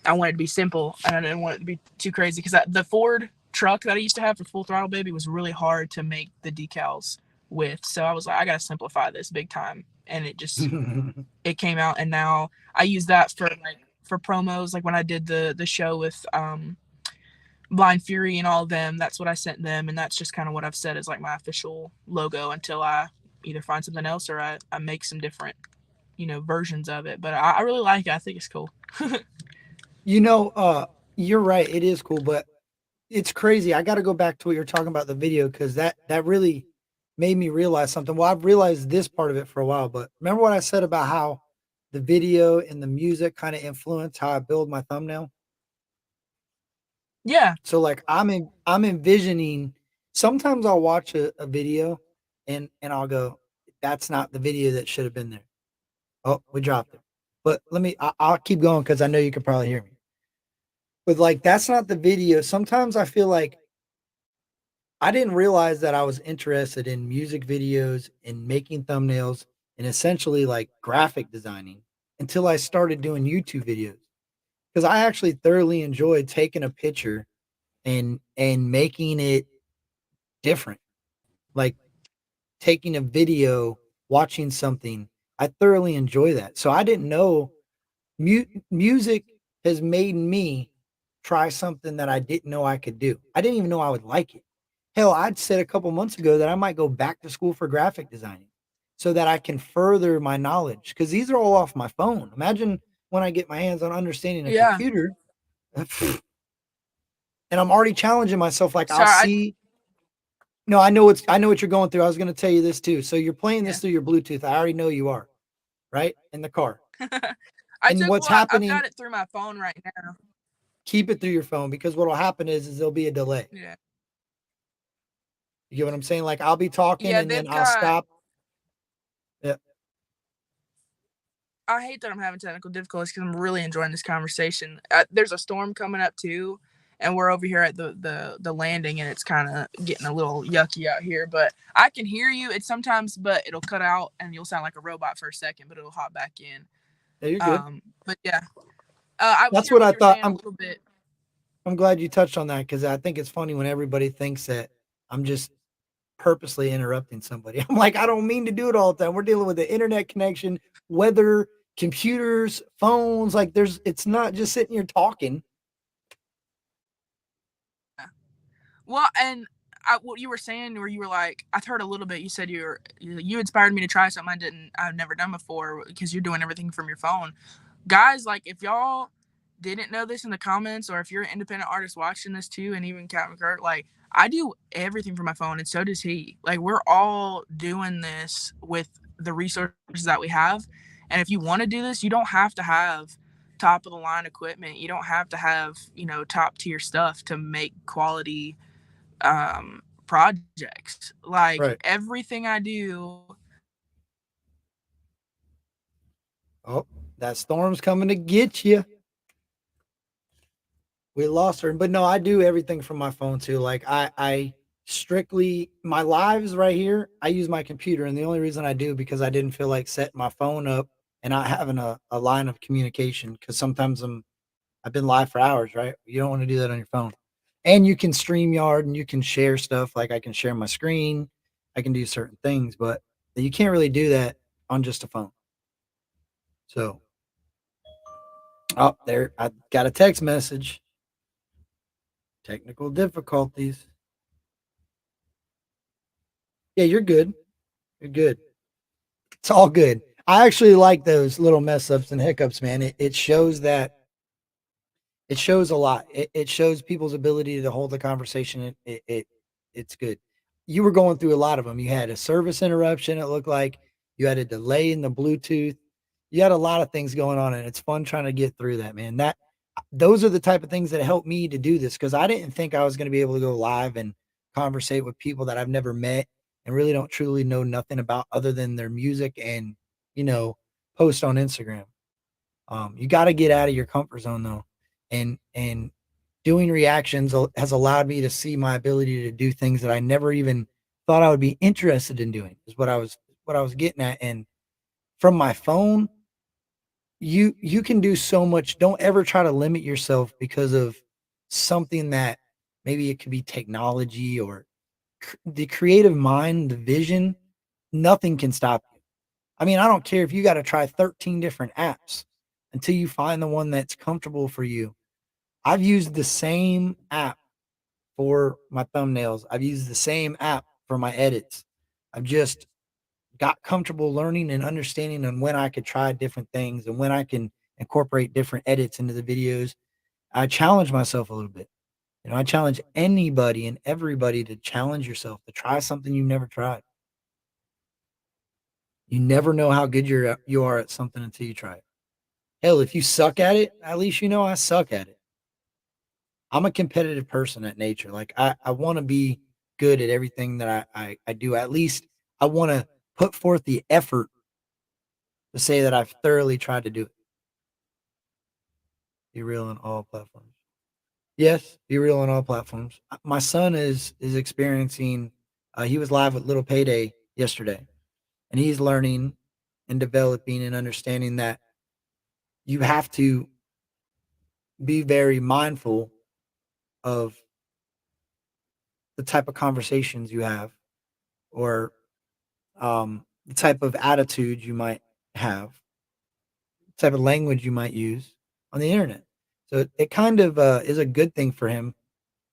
I wanted it to be simple, and I didn't want it to be too crazy because the Ford truck that I used to have for Full Throttle Baby was really hard to make the decals with. So I was like, I gotta simplify this big time, and it came out, and now I use that for like for promos, like when I did the show with Blind Fury and all of them. That's what I sent them, and that's just kind of what I've said is like my official logo until I either find something else or I make some different versions of it. But I really like it. I think it's cool. you know, you're right. It is cool, but it's crazy. I got to go back to what you're talking about the video because that really made me realize something. Well, I've realized this part of it for a while, but remember what I said about how the video and the music kind of influence how I build my thumbnail? Yeah. So like I'm envisioning sometimes I'll watch a video and I'll go, that's not the video that should have been there. Oh, we dropped it. But I'll keep going because I know you can probably hear me. But like that's not the video. Sometimes I feel like I didn't realize that I was interested in music videos and making thumbnails and essentially like graphic designing until I started doing YouTube videos. Because I actually thoroughly enjoyed taking a picture and making it different. Like taking a video, watching something. I thoroughly enjoy that. So I didn't know music has made me try something that I didn't know I could do. I didn't even know I would like it. Hell, I'd said a couple months ago that I might go back to school for graphic designing so that I can further my knowledge because these are all off my phone. Imagine when I get my hands on understanding a Yeah. computer and I'm already challenging myself. Like I'll Sorry. see, no, I know what you're going through. I was going to tell you this too. So you're playing Yeah. this through your Bluetooth. I already know you are, right? In the car. I And took. what's Well, I've happening, got it through my phone right now. keep it through your phone because what'll happen is there'll be a delay. Yeah. You get what I'm saying? Like I'll be talking Yeah. and then They've I'll got. stop. Yeah, I hate that I'm having technical difficulties because I'm really enjoying this conversation. There's a storm coming up too, and we're over here at the landing, and it's kind of getting a little yucky out here. But I can hear you. It's sometimes, but it'll cut out, and you'll sound like a robot for a second, but it'll hop back in. yeah, you're good. But yeah, I was That's hearing what what I you were thought. saying a little bit. I'm glad you touched on that because I think it's funny when everybody thinks that I'm just purposely interrupting somebody. I'm like, I don't mean to do it all the time. We're dealing with the internet connection, weather, computers, phones. Like it's not just sitting here talking. Well, and what you were saying, where you were like, I heard a little bit. You said you inspired me to try something I've never done before because you're doing everything from your phone. Guys, like if y'all didn't know this in the comments, or if you're an independent artist watching this too, and even Captain Kirk, like I do everything from my phone, and so does he. Like we're all doing this with the resources that we have, and if you want to do this, you don't have to have top of the line equipment. You don't have to have top tier stuff to make quality projects. Like Right. everything I do. Oh, that storm's coming to get you. We lost her. But no, I do everything from my phone too. Like I strictly my lives right here, I use my computer. And the only reason I do because I didn't feel like setting my phone up and not having a line of communication. Because sometimes I've been live for hours, right? You don't want to do that on your phone. And you can stream yard and you can share stuff. Like I can share my screen, I can do certain things, but you can't really do that on just a phone. So oh, there I got a text message. Technical difficulties. Yeah, you're good. You're good. It's all good. I actually like those little mess ups and hiccups, man. It shows that It shows a lot. It shows people's ability to hold the conversation. It's good. You were going through a lot of them. You had a service interruption. It looked like you had a delay in the Bluetooth. You had a lot of things going on, and it's fun trying to get through that, man. Those are the type of things that helped me to do this because I didn't think I was going to be able to go live and conversate with people that I've never met and really don't truly know nothing about other than their music and you know post on Instagram. You got to get out of your comfort zone though, and doing reactions has allowed me to see my ability to do things that I never even thought I would be interested in doing. Is what I was getting at. And from my phone, you can do so much. Don't ever try to limit yourself because of something that maybe it could be technology or the creative mind, the vision. Nothing can stop you. I mean, I don't care if you got to try 13 different apps until you find the one that's comfortable for you. I've used the same app for my thumbnails. I've used the same app for my edits. I've just got comfortable learning and understanding on when I could try different things and when I can incorporate different edits into the videos. I challenge myself a little bit. I challenge anybody and everybody to challenge yourself to try something you've never tried. You never know how good you are at something until you try it. Hell, if you suck at it, at least you know I suck at it. I'm a competitive person at nature. Like I want to be good at everything that I do. At least I want to put forth the effort to say that I've thoroughly tried to do it. Be real on all platforms. Yes, be real on all platforms. My son is experiencing. He was live with Little Payday yesterday, and he's learning and developing and understanding that you have to be very mindful of the type of conversations you have or the type of attitude you might have, type of language you might use on the internet. So it kind of is a good thing for him.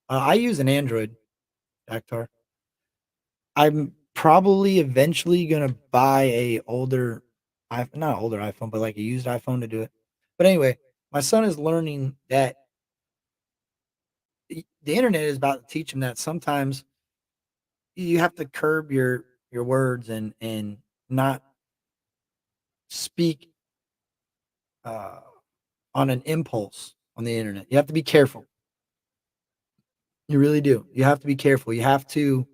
I use an Android, Actar. I'm probably eventually gonna buy a older, not older iPhone, but like a used iPhone to do it. But anyway, my son is learning that the internet is about to teach him that sometimes you have to curb your words and not speak uh, on an impulse on the internet. You have to be careful. You really do. You have to be careful. You have to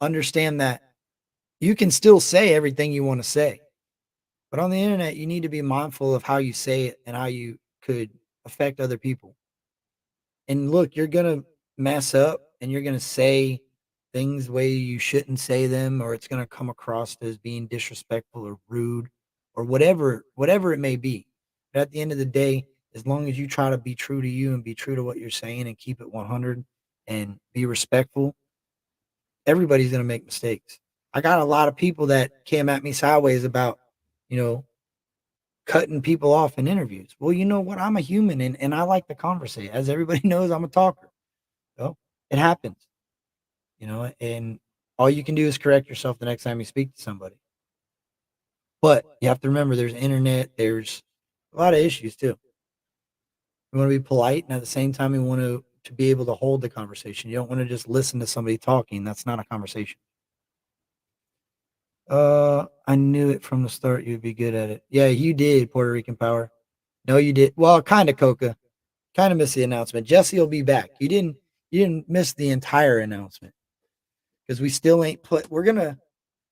understand that you can still say everything you want to say, but on the internet, you need to be mindful of how you say it and how you could affect other people. And look, you're gonna mess up and you're gonna say things the way you shouldn't say them, or it's gonna come across as being disrespectful or rude or whatever it may be. But at the end of the day, as long as you try to be true to you and be true to what you're saying and keep it 100 and be respectful, everybody's gonna make mistakes. I got a lot of people that came at me sideways about, you know, cutting people off in interviews. Well, you know what? I'm a human and I like to conversate. As everybody knows, I'm a talker. So it happens, and all you can do is correct yourself the next time you speak to somebody. But you have to remember there's internet, there's a lot of issues too. You want to be polite and at the same time you want to be able to hold the conversation. You don't want to just listen to somebody talking. That's not a conversation. I knew it from the start you'd be good at it. Yeah, you did, Puerto Rican Power. No, you did. Well, kind of Coca. Kind of missed the announcement. Jesse will be back. You didn't miss the entire announcement because we still ain't put. We're gonna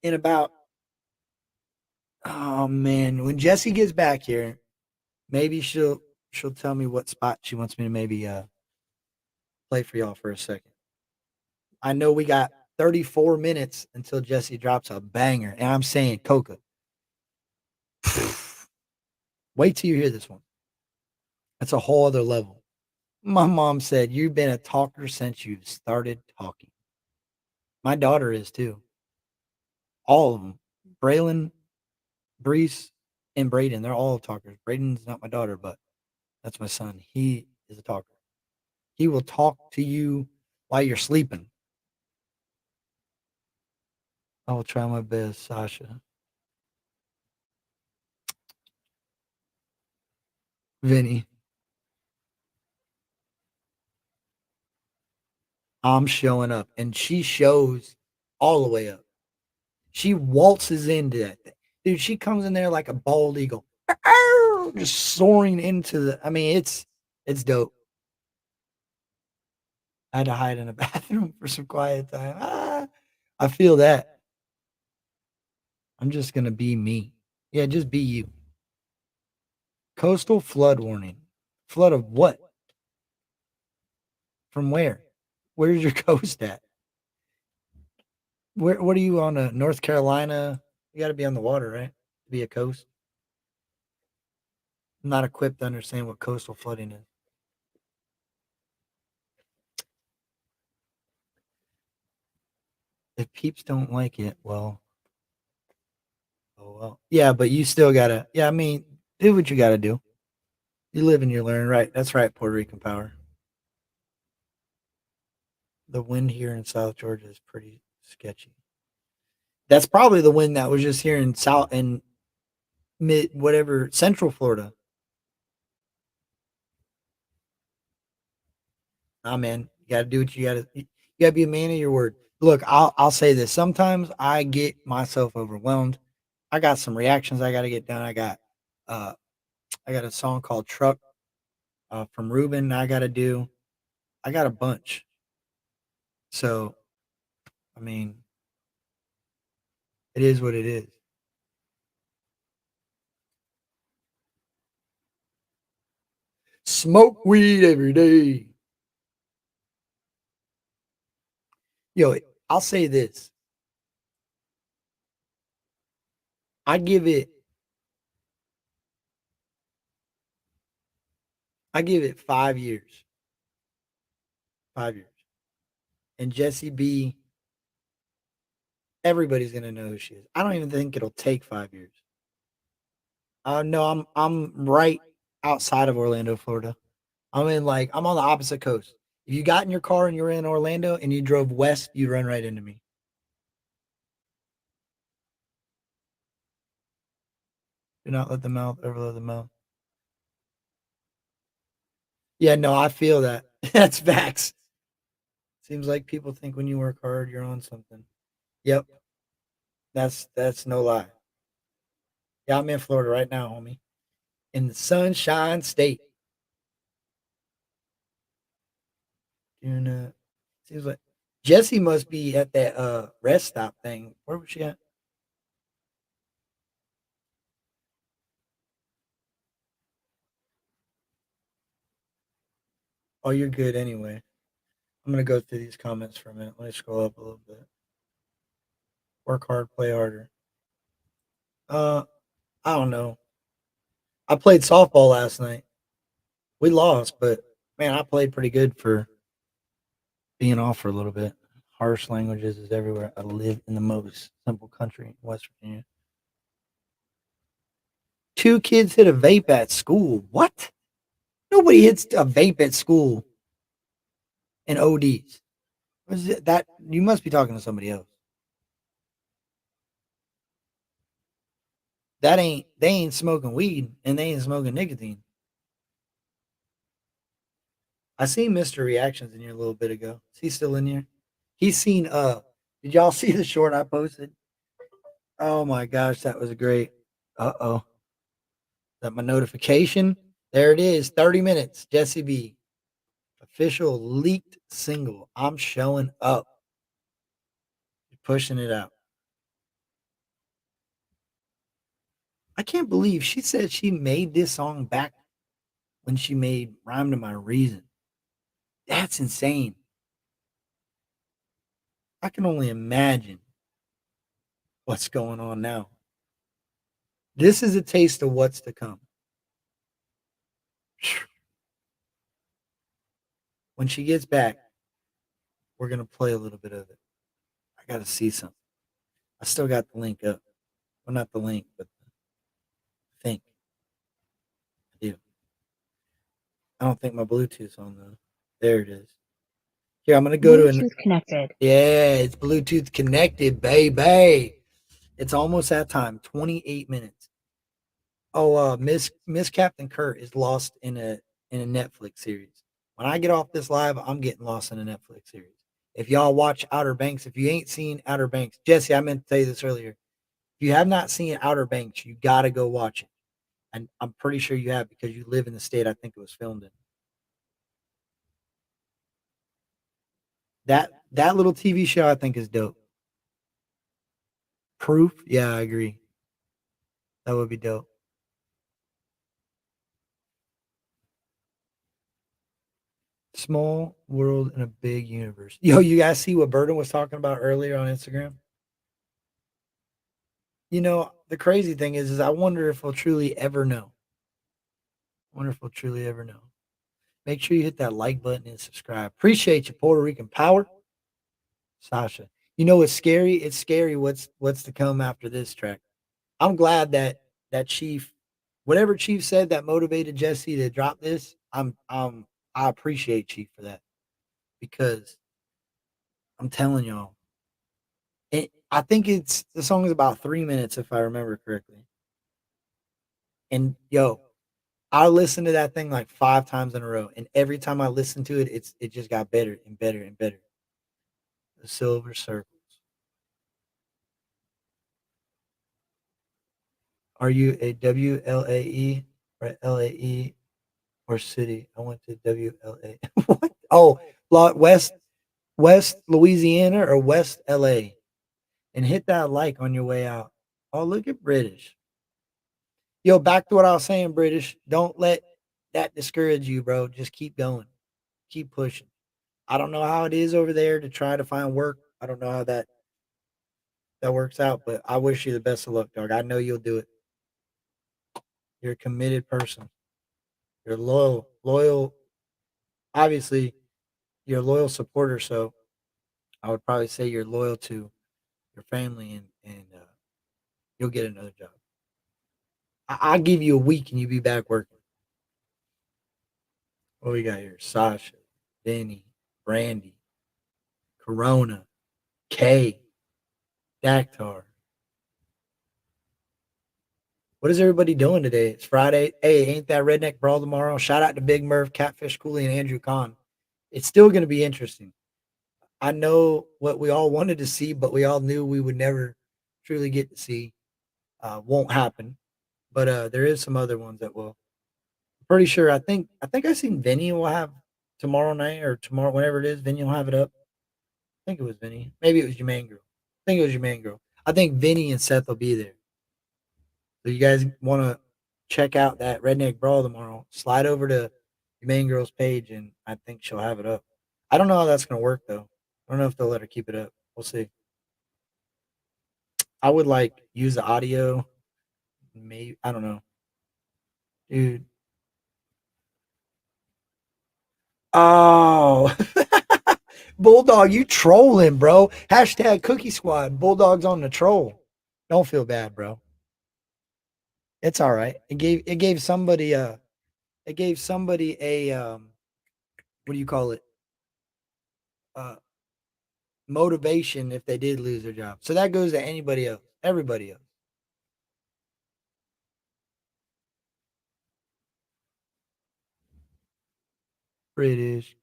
in about. Oh man, when Jesse gets back here, maybe she'll tell me what spot she wants me to maybe play for y'all for a second. I know we got 34 minutes until Jesse drops a banger, and I'm saying Coca. Wait till you hear this one. That's a whole other level. My mom said you've been a talker since you started talking. My daughter is too. All of them. Braylon, Brees, and Braden, they're all talkers. Braden's not my daughter, but that's my son. He is a talker. He will talk to you while you're sleeping. I will try my best, Sasha. Vinny. I'm showing up. And she shows all the way up. She waltzes into that thing. Dude, she comes in there like a bald eagle. Just soaring into the it's dope. I had to hide in a bathroom for some quiet time. I feel that. I'm just gonna be me. Yeah, just be you. Coastal flood warning. Flood of what? From where? Where's your coast at? Where? What are you on? A North Carolina? You got to be on the water, right? To be a coast. I'm not equipped to understand what coastal flooding is. If peeps don't like it, well, oh well. Yeah, but you still gotta. Yeah, I mean, do what you gotta do. You live and you learn, right? That's right, Puerto Rican power. The wind here in South Georgia is pretty sketchy. That's probably the wind that was just here in South and mid whatever Central Florida. Nah, man, you got to do what you got to. You got to be a man of your word. Look, I'll say this. Sometimes I get myself overwhelmed. I got some reactions I got to get done. Uh, I got a song called "Truck" from Ruben. I got to do. I got a bunch. So I mean, it is what it is. Smoke weed every day. Yo, I'll say this. I give it. I give it 5 years. 5 years. And Jesse B. Everybody's gonna know who she is. I don't even think it'll take 5 years. No, I'm right outside of Orlando, Florida. I'm on the opposite coast. If you got in your car and you were in Orlando and you drove west, you'd run right into me. Do not let the mouth overload the mouth. Yeah, no, I feel that. That's facts. Seems like people think when you work hard, you're on something. Yep, that's no lie. Yeah, I'm in Florida right now, homie. In the Sunshine State. Doing seems like Jesse must be at that rest stop thing. Where was she at? Oh, you're good anyway. I'm gonna go through these comments for a minute. Let me scroll up a little bit. Work hard, play harder. Uh, I don't know. I played softball last night. We lost, but man, I played pretty good for being off for a little bit. Harsh languages is everywhere. I live in the most simple country in West Virginia. Two kids hit a vape at school. What? Nobody hits a vape at school and ODs. Was it that you must be talking to somebody else? That ain't they ain't smoking weed and they ain't smoking nicotine. I seen Mr. Reactions in here a little bit ago. Is he still in here? He's seen did y'all see the short I posted? Oh my gosh, that was great. Uh-oh. That my notification? There it is. 30 minutes. Jesse B. Official leaked single. I'm showing up. Pushing it out. I can't believe she said she made this song back when she made Rhyme to My Reason. That's insane. I can only imagine what's going on now. This is a taste of what's to come. When she gets back, we're gonna play a little bit of it. I gotta see something. I still got the link up. Well, not the link, but the thing. I do. I don't think my Bluetooth's on though. There it is. Here, I'm gonna go to an Bluetooth connected. yeah, it's Bluetooth connected, baby. It's almost that time. 28 minutes. Oh, Miss Captain Kurt is lost in a Netflix series. When I get off this live, I'm getting lost in a Netflix series. If y'all watch Outer Banks, if you ain't seen Outer Banks, Jesse, I meant to tell you this earlier. If you have not seen Outer Banks, you got to go watch it. And I'm pretty sure you have because you live in the state I think it was filmed in. That little TV show I think is dope. Proof? Yeah, I agree. That would be dope. Small world in a big universe. Yo, you guys see what Burden was talking about earlier on Instagram? The crazy thing is I wonder if we'll truly ever know. I wonder if we'll truly ever know. Make sure you hit that like button and subscribe. Appreciate you, Puerto Rican Power. Sasha. You know what's scary? It's scary what's to come after this track. I'm glad that Chief, whatever Chief said that motivated Jesse to drop this, I appreciate Chief for that because I'm telling y'all, I think the song is about 3 minutes if I remember correctly. And yo, I listened to that thing like 5 times in a row, and every time I listened to it, it just got better and better and better. The Silver Circles. Are you a WLAE or LAE or city? I went to WLA. What? Oh, West Louisiana or West LA, and hit that like on your way out. Oh, look at British. Yo, back to what I was saying, British. Don't let that discourage you, bro. Just keep going. Keep pushing. I don't know how it is over there to try to find work. I don't know how that works out, but I wish you the best of luck, dog. I know you'll do it. You're a committed person. You're loyal. Obviously, you're a loyal supporter, so I would probably say you're loyal to your family, and you'll get another job. I'll give you a week and you'll be back working. What we got here? Sasha, Benny, Brandy, Corona, Kay, Dactar. What is everybody doing today? It's Friday. Hey, ain't that Redneck Brawl tomorrow? Shout out to Big Murph, Catfish Cooley, and Andrew Kahn. It's still going to be interesting. I know what we all wanted to see, but we all knew we would never truly get to see. Won't happen. But there is some other ones that will. Pretty sure. I think I seen Vinny will have tomorrow night or tomorrow, whenever it is. Vinny will have it up. I think it was Vinny. Maybe it was your main girl. I think it was your main girl. I think Vinny and Seth will be there. So you guys want to check out that Redneck Brawl tomorrow? Slide over to your main girl's page, and I think she'll have it up. I don't know how that's gonna work though. I don't know if they'll let her keep it up. We'll see. I would like use the audio. Maybe I don't know, dude. Oh, Bulldog, you trolling, bro. Hashtag Cookie Squad. Bulldog's on the troll. Don't feel bad, bro. It's all right. It gave somebody a what do you call it? Uh Motivation if they did lose their job. So that goes to anybody else, everybody else. British.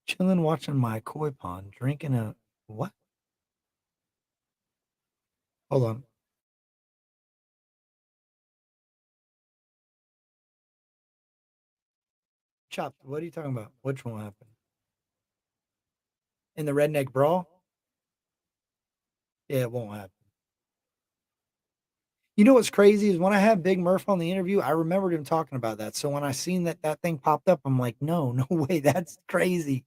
Chilling watching my koi pond, drinking a what? Hold on. Chopped. What are you talking about? Which one happened? In the redneck brawl? Yeah, it won't happen. You know what's crazy is when I had Big Murph on the interview, I remembered him talking about that. So when I seen that thing popped up, I'm like, no, no way. That's crazy.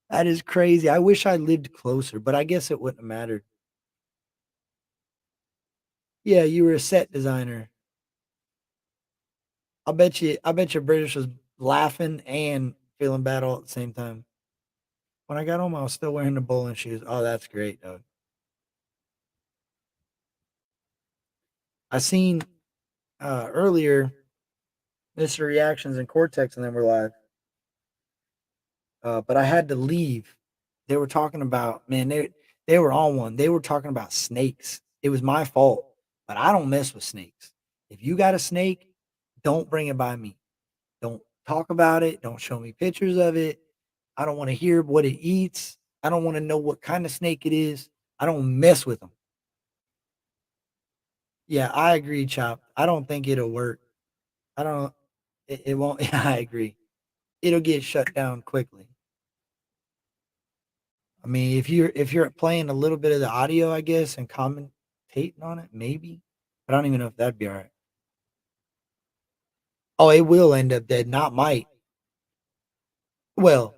That is crazy. I wish I lived closer, but I guess it wouldn't have mattered. Yeah, you were a set designer. I bet you British was laughing and feeling bad all at the same time. When I got home, I was still wearing the bowling shoes. Oh, that's great, Doug. I seen earlier Mr. Reactions and Cortex and them were live. But I had to leave. They were talking about, man, they were on one. They were talking about snakes. It was my fault, but I don't mess with snakes. If you got a snake, don't bring it by me. Don't talk about it. Don't show me pictures of it. I don't want to hear what it eats. I don't want to know what kind of snake it is. I don't mess with them. Yeah, I agree, Chop. I don't think it'll work. I don't. It won't. Yeah, I agree. It'll get shut down quickly. I mean, if you're playing a little bit of the audio, I guess, and commentating on it, maybe. But I don't even know if that'd be all right. Oh, it will end up dead, not might. Well,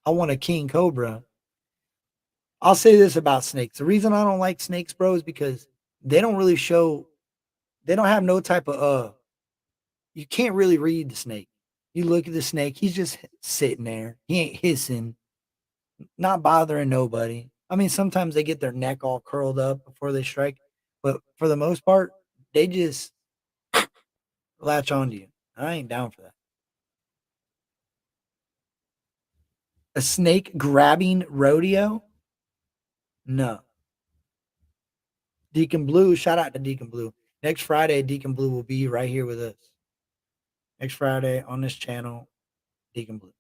I want a king cobra. I'll say this about snakes. The reason I don't like snakes, bro, is because they don't really show. They don't have no type of You can't really read the snake. You look at the snake, he's just sitting there. He ain't hissing, not bothering nobody. I mean, sometimes they get their neck all curled up before they strike, but for the most part, they just latch onto you. I ain't down for that. A snake grabbing rodeo? No. Deacon Blue, shout out to Deacon Blue. Next Friday, Deacon Blue will be right here with us. Next Friday on this channel, Deacon Blue.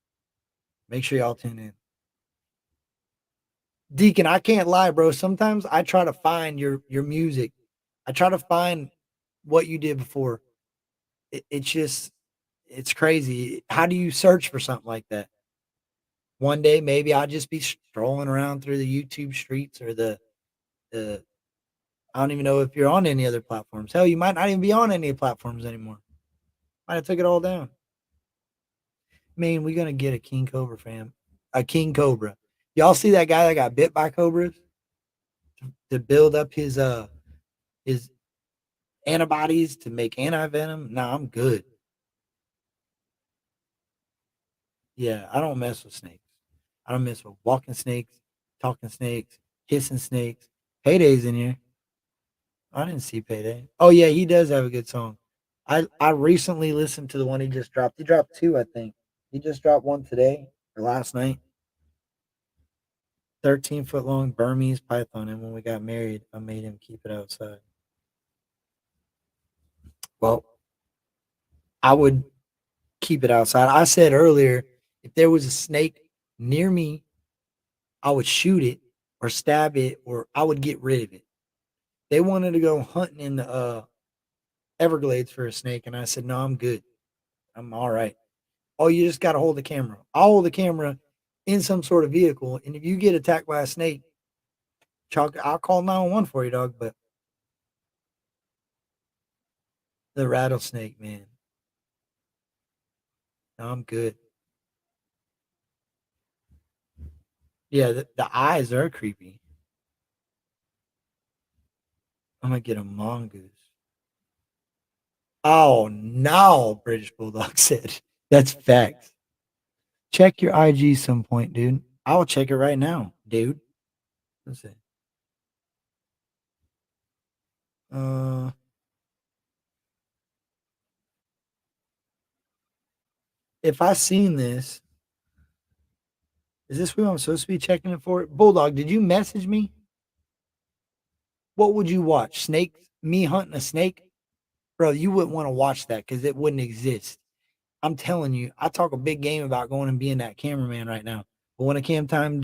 Make sure y'all tune in. Deacon, I can't lie, bro. Sometimes I try to find your music. I try to find what you did before. It's just it's crazy. How do you search for something like that? One day maybe I'll just be strolling around through the YouTube streets or the I don't even know if you're on any other platforms. Hell, you might not even be on any platforms anymore. Might have took it all down. Man, we're gonna get a king cobra, fam. A king cobra. Y'all see that guy that got bit by cobras to build up his antibodies to make anti venom? Nah, I'm good. Yeah, I don't mess with snakes. I don't mess with walking snakes, talking snakes, hissing snakes. Payday's in here. I didn't see Payday. Oh yeah, he does have a good song. I recently listened to the one he just dropped. He dropped two, I think. He just dropped one today or last night. 13-foot long Burmese python, and when we got married, I made him keep it outside. Well, I would keep it outside. I said earlier, if there was a snake near me, I would shoot it or stab it or I would get rid of it. They wanted to go hunting in the Everglades for a snake, and I said, no, I'm good. I'm all right. Oh, you just got to hold the camera. I'll hold the camera in some sort of vehicle, and if you get attacked by a snake, I'll call 911 for you, dog. But the rattlesnake, man, no, I'm good. Yeah, the eyes are creepy. I'm gonna get a mongoose. Oh no, British Bulldog said. That's facts. Check your IG some point, dude. I'll check it right now, dude. Let's see. Uh, if I seen this, is this who I'm supposed to be checking it for? Bulldog, did you message me? What would you watch? Snakes? Me hunting a snake? Bro, you wouldn't want to watch that because it wouldn't exist. I'm telling you, I talk a big game about going and being that cameraman right now. But when it came time,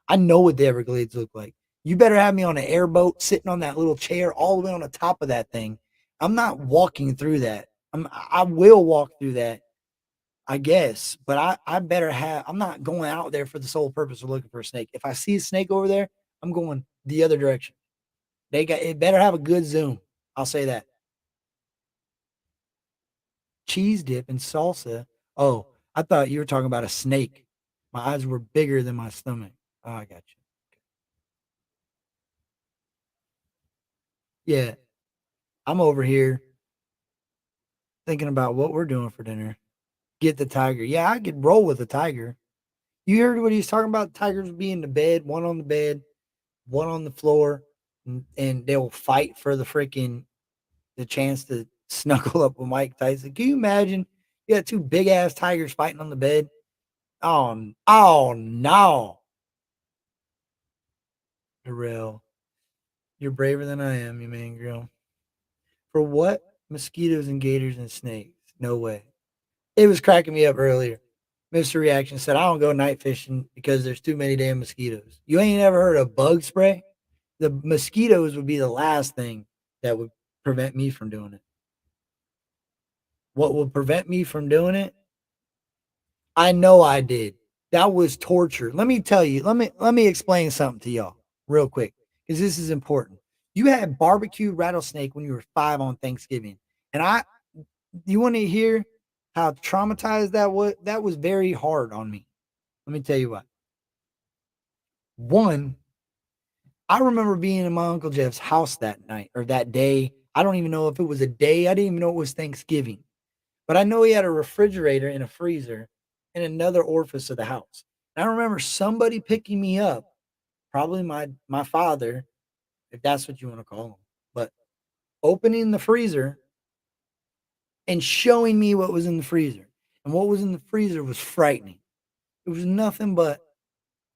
I know what the Everglades look like. You better have me on an airboat sitting on that little chair all the way on the top of that thing. I'm not walking through that. I will walk through that, I guess, but I better have. I'm not going out there for the sole purpose of looking for a snake. If I see a snake over there, I'm going the other direction. They got it. Better have a good zoom. I'll say that. Cheese dip and salsa. Oh, I thought you were talking about a snake. My eyes were bigger than my stomach. Oh, I got you. Yeah, I'm over here thinking about what we're doing for dinner. Get the tiger. Yeah, I could roll with a tiger. You heard what he was talking about? Tigers being in the bed, one on the bed, one on the floor, and they'll fight for the chance to snuggle up with Mike Tyson. Can you imagine? You got two big ass tigers fighting on the bed. Oh no, Darrell, you're braver than I am, you man girl. For what? Mosquitoes and gators and snakes. No way. It was cracking me up earlier. Mr. Reaction said, I don't go night fishing because there's too many damn mosquitoes. You ain't ever heard of bug spray? The mosquitoes would be the last thing that would prevent me from doing it. What would prevent me from doing it? I know I did. That was torture. Let me tell you. Let me explain something to y'all real quick because this is important. You had barbecue rattlesnake when you were 5 on Thanksgiving, and I. You want to hear how traumatized that was? That was very hard on me. Let me tell you what. One, I remember being in my Uncle Jeff's house that night or that day. I don't even know if it was a day. I didn't even know it was Thanksgiving. But I know he had a refrigerator and a freezer in another orifice of the house. And I remember somebody picking me up, probably my father, if that's what you want to call him, but opening the freezer and showing me what was in the freezer. And what was in the freezer was frightening. It was nothing but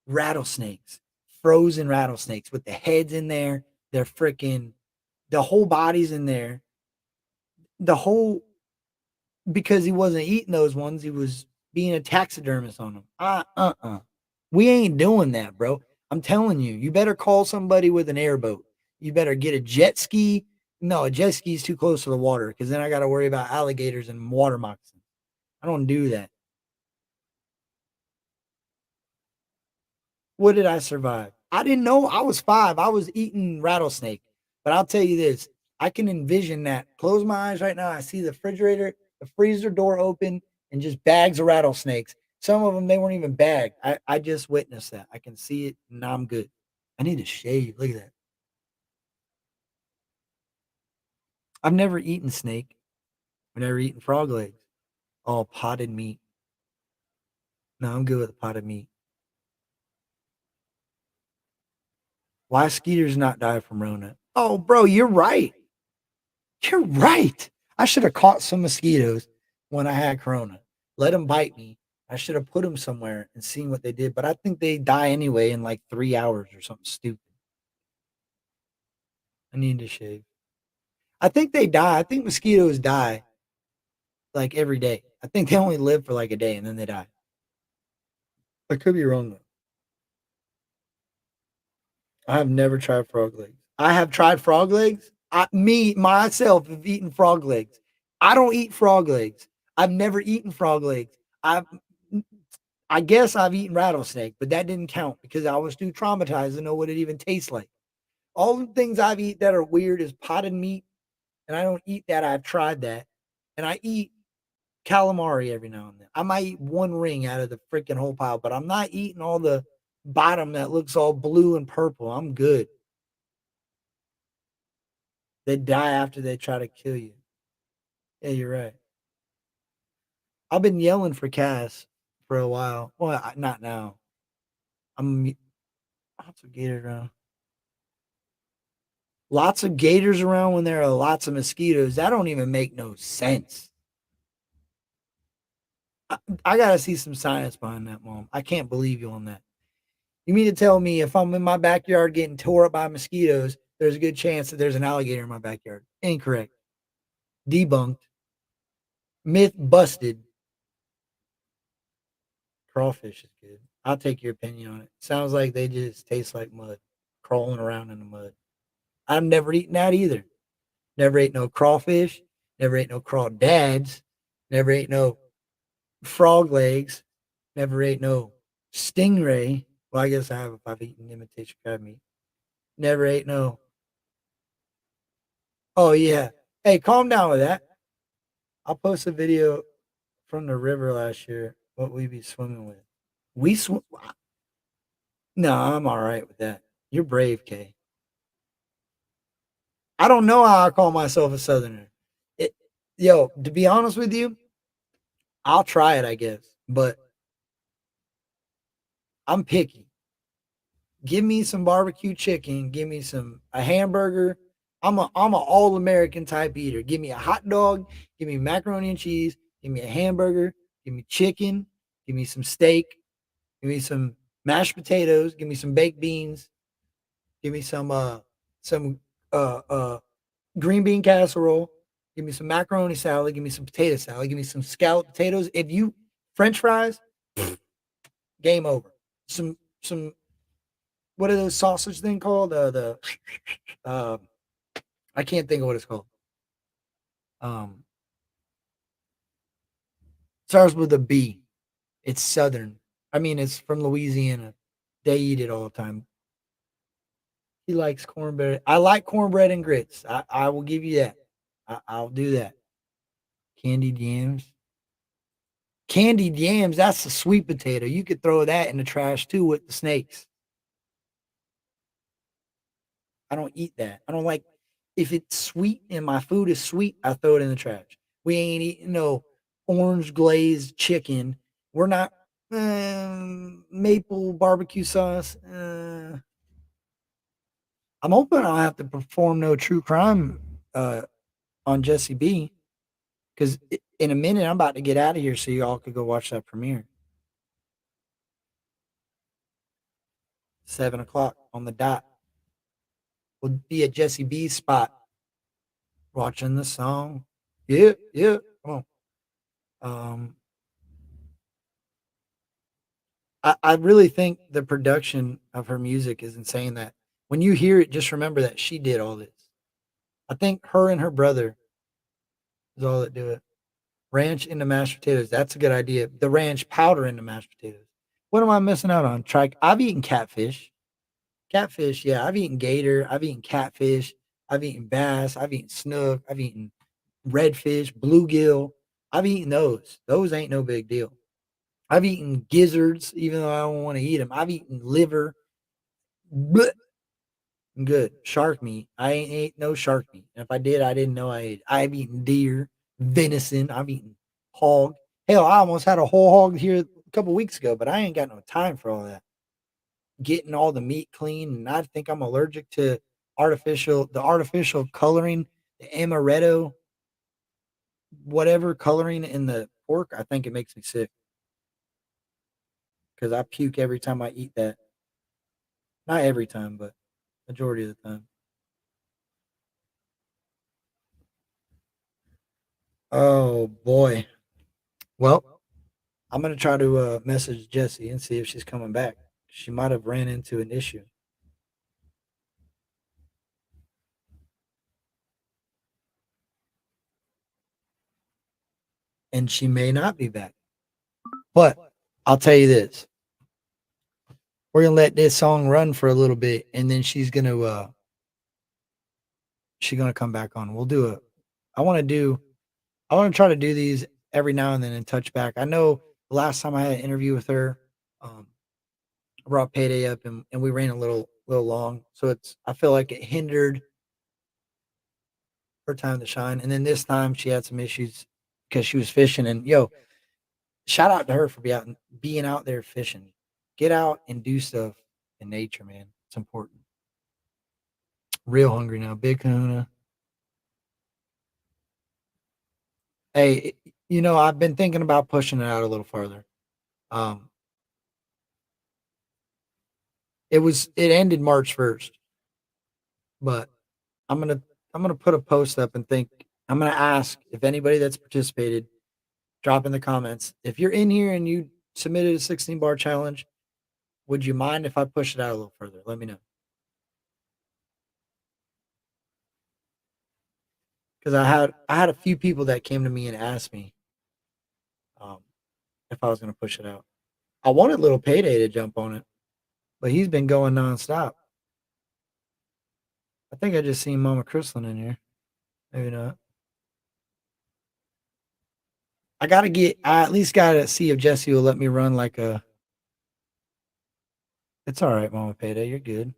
rattlesnakes, frozen rattlesnakes with the heads in there. They're freaking the whole body's in there. The whole because he wasn't eating those ones, he was being a taxidermist on them. We ain't doing that, bro. I'm telling you, you better call somebody with an airboat. You better get a jet ski. No, a jet ski is too close to the water because then I got to worry about alligators and water moccasins. I don't do that. What did I survive? I didn't know. I was 5. I was eating rattlesnake. But I'll tell you this, I can envision that. Close my eyes right now. I see the refrigerator, the freezer door open, and just bags of rattlesnakes. Some of them, they weren't even bagged. I just witnessed that. I can see it, and I'm good. I need to shave. Look at that. I've never eaten snake. I've never eaten frog legs. Oh, potted meat. No, I'm good with potted meat. Why skeeters not die from Rona? Oh, bro, you're right. You're right. I should have caught some mosquitoes when I had corona. Let them bite me. I should have put them somewhere and seen what they did. But I think they die anyway in like 3 hours or something stupid. I need to shave. I think they die. I think mosquitoes die like every day. I think they only live for like a day and then they die. I could be wrong though. I have never tried frog legs. I have tried frog legs. Me myself have eaten frog legs. I don't eat frog legs. I've never eaten frog legs. I guess I've eaten rattlesnake, but that didn't count because I was too traumatized to know what it even tastes like. All the things I've eaten that are weird is potted meat, and I don't eat that. I've tried that, and I eat calamari every now and then. I might eat one ring out of the freaking whole pile, but I'm not eating all the bottom that looks all blue and purple. I'm good. They die after they try to kill you. Yeah, you're right. I've been yelling for Cass for a while. Well, not now. I'm lots of gators around. Lots of gators around when there are lots of mosquitoes. That don't even make no sense. I gotta see some science behind that, Mom. I can't believe you on that. You mean to tell me if I'm in my backyard getting tore up by mosquitoes, there's a good chance that there's an alligator in my backyard? Incorrect. Debunked. Myth busted. Crawfish is good. I'll take your opinion on it. Sounds like they just taste like mud, crawling around in the mud. I've never eaten that either. Never ate no crawfish. Never ate no crawdads. Never ate no frog legs. Never ate no stingray. Well, I guess I have if I've eaten imitation crab meat. Never ate no. Oh yeah. Hey, calm down with that. I'll post a video from the river last year. What we be swimming with. We swim. No, I'm all right with that. You're brave, Kay. I don't know how I call myself a Southerner. It, yo, to be honest with you, I'll try it, I guess, but I'm picky. Give me some barbecue chicken. Give me a hamburger. I'm a all American type eater. Give me a hot dog. Give me macaroni and cheese. Give me a hamburger. Give me chicken. Give me some steak. Give me some mashed potatoes. Give me some baked beans. Give me some uh uh green bean casserole. Give me some macaroni salad. Give me some potato salad. Give me some scalloped potatoes. If you French fries, game over. Some what are those sausage thing called? The uh, I can't think of what it's called. Um, Starts with a B. It's southern. I mean, it's from Louisiana. They eat it all the time. He likes cornbread. I like cornbread and grits. I will give you that. I'll do that. Candied yams. Candied yams, that's a sweet potato. You could throw that in the trash too with the snakes. I don't eat that. I don't like if it's sweet and my food is sweet, I throw it in the trash. We ain't eating no orange glazed chicken. We're not maple barbecue sauce. I'm hoping I'll have to perform no true crime on Jesse B because in a minute I'm about to get out of here so y'all could go watch that premiere. 7 o'clock on the dot. We'll be at Jesse B's spot watching the song. Yeah, yeah. Come on. I really think the production of her music is insane. That when you hear it, just remember that she did all this. I think her and her brother is all that do it. Ranch into mashed potatoes. That's a good idea. The ranch powder into mashed potatoes. What am I missing out on? Try. I've eaten catfish. Catfish, yeah. I've eaten gator. I've eaten catfish. I've eaten bass. I've eaten snook. I've eaten redfish, bluegill. I've eaten those. Those ain't no big deal. I've eaten gizzards, even though I don't want to eat them. I've eaten liver. Blech, good. Shark meat. I ain't ate no shark meat. And if I did, I didn't know I ate. I've eaten deer, venison. I've eaten hog. Hell, I almost had a whole hog here a couple weeks ago, but I ain't got no time for all that. Getting all the meat clean, and I think I'm allergic to artificial coloring, the amaretto, whatever coloring in the pork. I think it makes me sick because I puke every time I eat that. Not every time, but majority of the time. Oh boy. Well, I'm gonna try to message Jessie and see if she's coming back. She might have ran into an issue, and she may not be back. But I'll tell you this: we're gonna let this song run for a little bit, and then she's gonna come back on. We'll do a. I want to do. I want to try to do these every now and then and touch back. I know the last time I had an interview with her, um, I brought payday up and we ran a little long, so it's. I feel like it hindered her time to shine. And then this time she had some issues because she was fishing. And yo, shout out to her for being out there fishing. Get out and do stuff in nature, man. It's important. Real hungry now. Big kahuna. Hey, I've been thinking about pushing it out a little further. Um, it ended March 1st, but I'm gonna I'm gonna put a post up and think I'm gonna ask if anybody that's participated, drop in the comments. If you're in here and you submitted a 16 bar challenge, would you mind if I push it out a little further? Let me know. Because I had a few people that came to me and asked me um, if I was going to push it out. I wanted little payday to jump on it, but he's been going nonstop. I think I just seen Mama Chrislin in here. Maybe not. I at least gotta see if Jesse will let me run like a. It's all right, Mama Payday. You're good.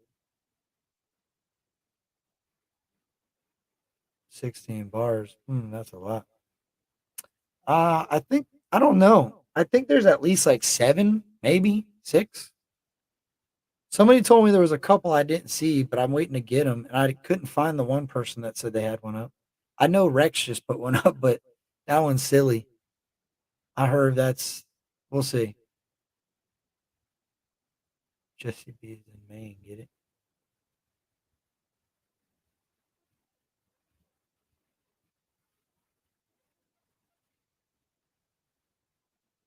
16 bars. That's a lot. I think I don't know. I think there's at least like seven, maybe six. Somebody told me there was a couple I didn't see, but I'm waiting to get them, and I couldn't find the one person that said they had one up. I know Rex just put one up, but that one's silly. I heard that's. We'll see. Jesse B is in Maine. Get it?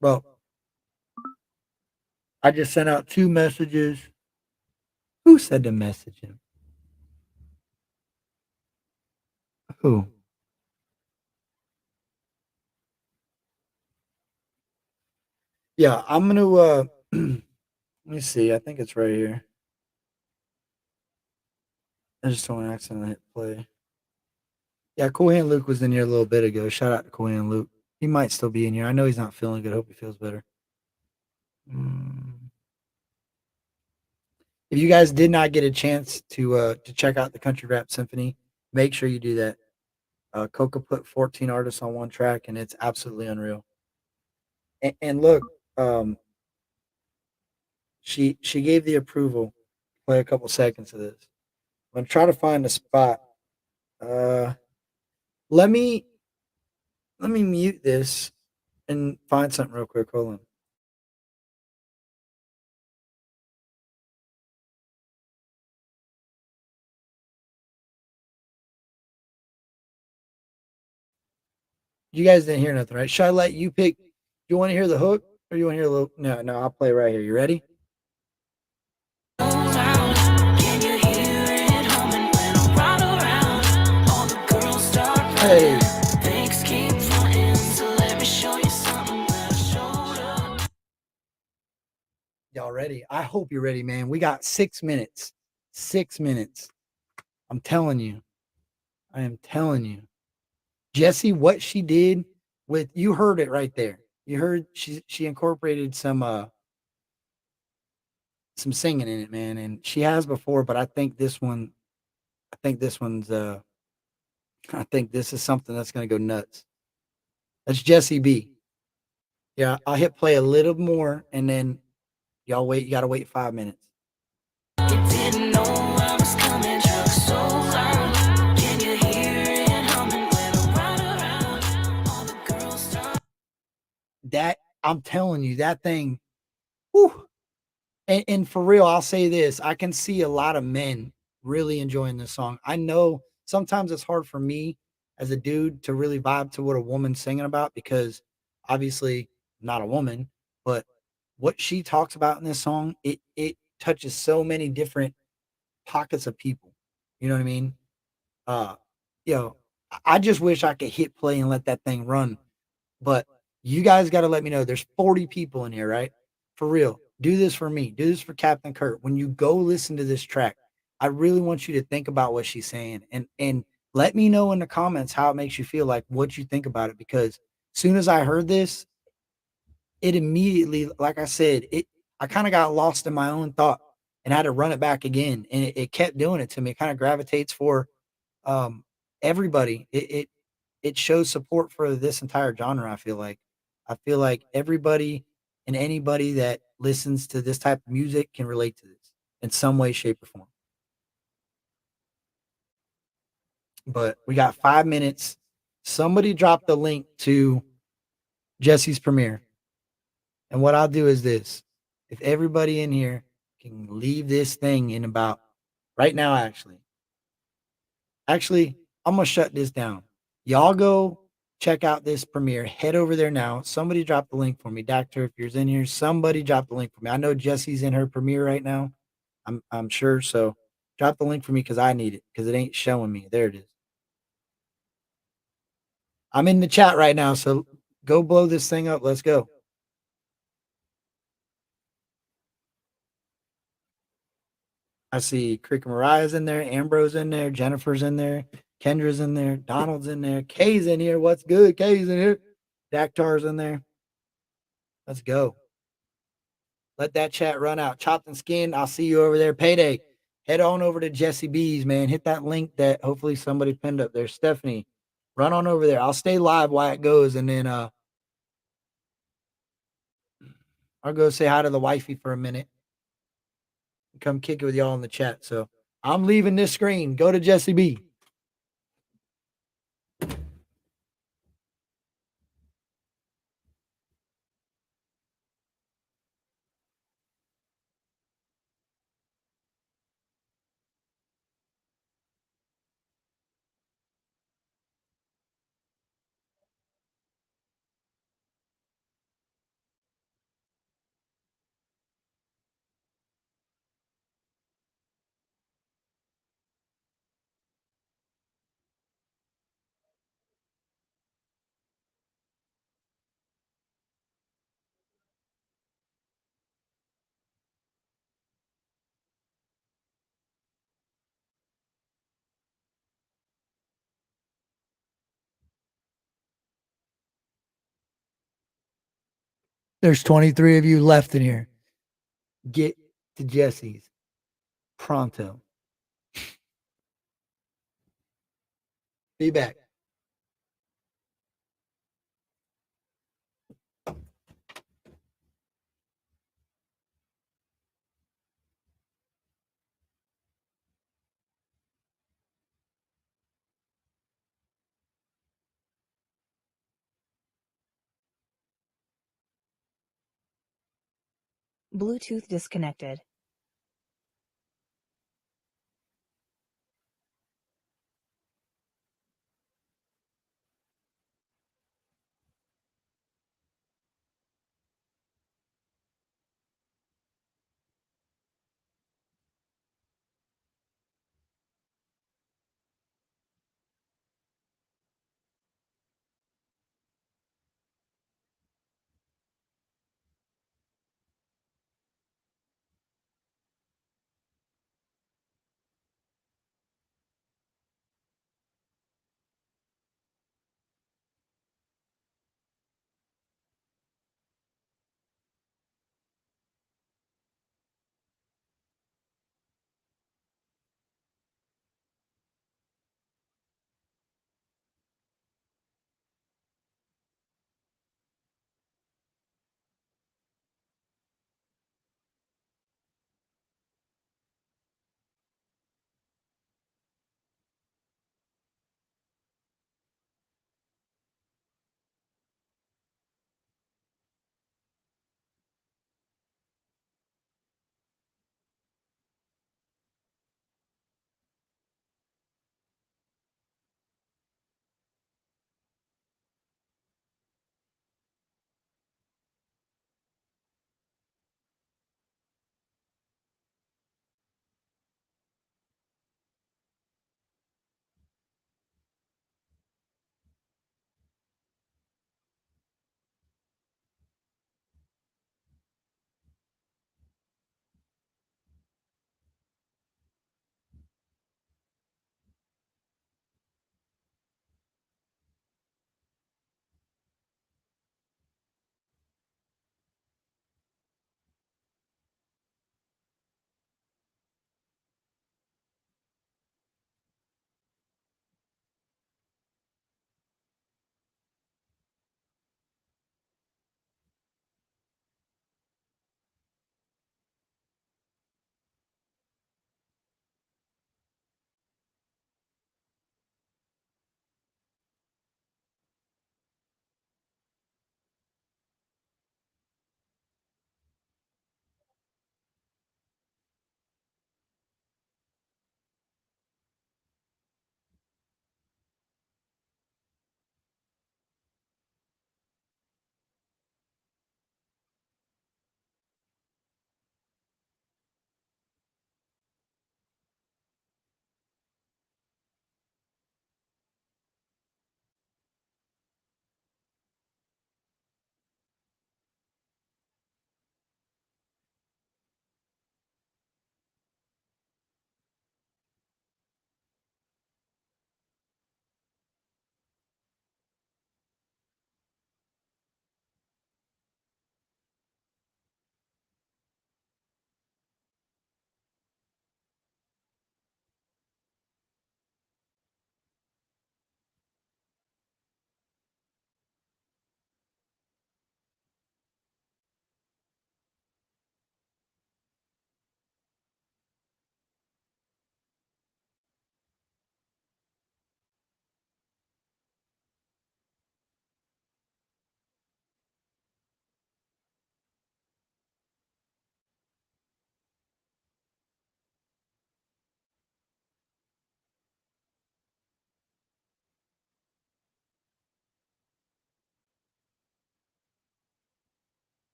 Well, I just sent out two messages. Who said to message him? Who? Yeah, I'm gonna let me see. I think it's right here. I just don't want to accidentally hit play. Yeah, Cool Hand Luke was in here a little bit ago. Shout out to Cool Hand Luke. He might still be in here. I know he's not feeling good. Hope he feels better. Mm. If you guys did not get a chance to check out the Country Rap Symphony, make sure you do that. Coca put 14 artists on one track, and it's absolutely unreal. And look, um, she gave the approval. Play a couple seconds of this. I'm gonna try to find a spot. Uh, let me let me mute this and find something real quick. Hold on. You guys didn't hear nothing, right? Should I let you pick? You want to hear the hook or you want to hear the little? No, no, I'll play right here. You ready? Hey, y'all ready? I hope you're ready, man. We got 6 minutes. 6 minutes. I'm telling you. I am telling you. Jesse, what she did with you heard it right there. You heard she incorporated some singing in it, man, and she has before, but I think this one's I think this is something that's gonna go nuts. That's Jesse B. Yeah, I'll hit play a little more and then y'all wait, you gotta wait 5 minutes. You didn't know I was coming, truck so loud. Can you hear it humming when I ride around? All the girls start. That I'm telling you, that thing, whew. And for real, I'll say this: I can see a lot of men really enjoying this song. I know sometimes it's hard for me as a dude to really vibe to what a woman's singing about because obviously I'm not a woman, but what she talks about in this song, it touches so many different pockets of people. You know what I mean? Uh, you know, I just wish I could hit play and let that thing run, but you guys got to let me know. There's 40 people in here, right? For real. Do this for me. Do this for Captain Kurt. When you go listen to this track, I really want you to think about what she's saying and let me know in the comments how it makes you feel, like what you think about it. Because soon as I heard this, it immediately, like I said, I kind of got lost in my own thought and had to run it back again. And it kept doing it to me. It kind of gravitates for um everybody. It shows support for this entire genre. I feel like everybody and anybody that listens to this type of music can relate to this in some way, shape, or form. But we got 5 minutes. Somebody dropped the link to Jesse's premiere. And what I'll do is this: if everybody in here can leave this thing in about right now, actually, I'm gonna shut this down. Y'all go check out this premiere. Head over there now. Somebody drop the link for me, Doctor. If you're in here, somebody drop the link for me. I know Jesse's in her premiere right now. I'm sure. So drop the link for me because I need it because it ain't showing me. There it is. I'm in the chat right now. So go blow this thing up. Let's go. I see Crick Mariah's in there, Ambrose in there, Jennifer's in there, Kendra's in there, Donald's in there, Kay's in here. What's good? Kay's in here. Daktar's in there. Let's go. Let that chat run out. Chopped and skinned. I'll see you over there. Payday. Head on over to Jesse B's, man. Hit that link that hopefully somebody pinned up there. Stephanie, run on over there. I'll stay live while it goes, and then I'll go say hi to the wifey for a minute. Come kick it with y'all in the chat. So I'm leaving this screen. Go to Jesse B. There's 23 of you left in here. Get to Jesse's pronto. Be back. Bluetooth disconnected.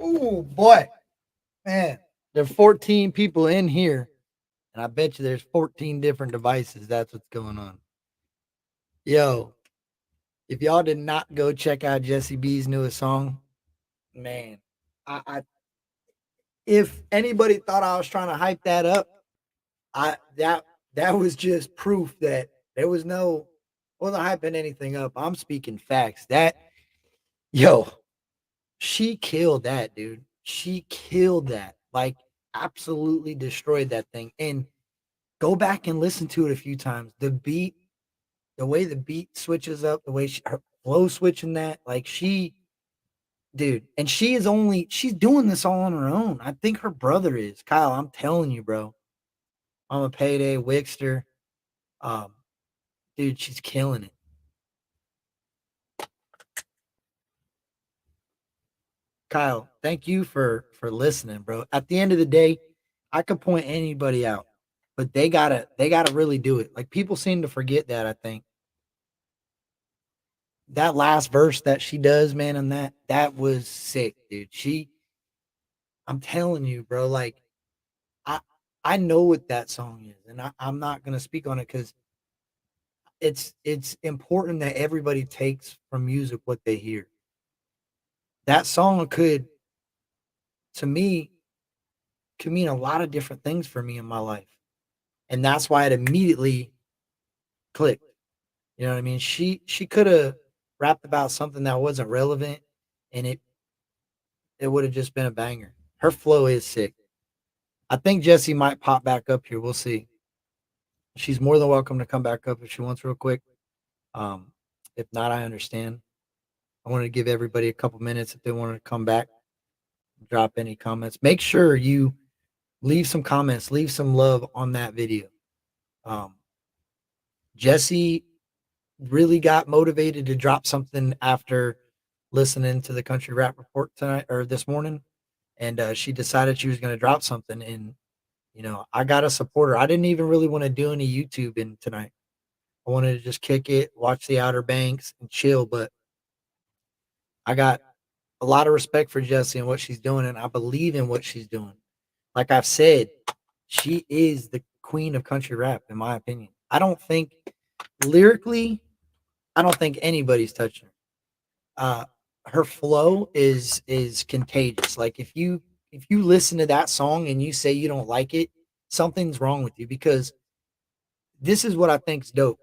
Ooh, boy, man. There's 14 people in here, and I bet you there's 14 different devices. That's what's going on. Yo, if y'all did not go check out Jesse B's newest song, man, I if anybody thought I was trying to hype that up, I that was just proof that there was no wasn't hyping anything up. I'm speaking facts. That yo, she killed that, dude. She killed that. Like absolutely destroyed that thing. And go back and listen to it a few times. The beat, the way the beat switches up, the way her flow switching that, like she, dude, and she's doing this all on her own. I think her brother is Kyle. I'm telling you, bro. I'm a payday Wixter. Um, dude, she's killing it. Kyle, thank you for listening, bro. At the end of the day, I could point anybody out, but they gotta really do it. Like people seem to forget that. I think that last verse that she does, man, and that was sick, dude. I'm telling you, bro. Like I I know what that song is, and I'm not gonna speak on it because it's important that everybody takes from music what they hear. That song could, to me, could mean a lot of different things for me in my life. And that's why it immediately clicked. You know what I mean? She could have rapped about something that wasn't relevant, and it would have just been a banger. Her flow is sick. I think Jessie might pop back up here. We'll see. She's more than welcome to come back up if she wants, real quick. Um, if not, I understand. I wanted to give everybody a couple minutes if they wanted to come back, drop any comments. Make sure you leave some comments, leave some love on that video. Um, Jessie really got motivated to drop something after listening to the Country Rap Report tonight or this morning, and she decided she was going to drop something. And I got to support her. I didn't even really want to do any YouTube in tonight. I wanted to just kick it, watch the Outer Banks, and chill. But I got a lot of respect for Jessie and what she's doing, and I believe in what she's doing. Like I've said, she is the queen of country rap, in my opinion. I don't think lyrically, I don't think anybody's touching her. Her flow is contagious. Like if you listen to that song and you say you don't like it, something's wrong with you because this is what I think's dope.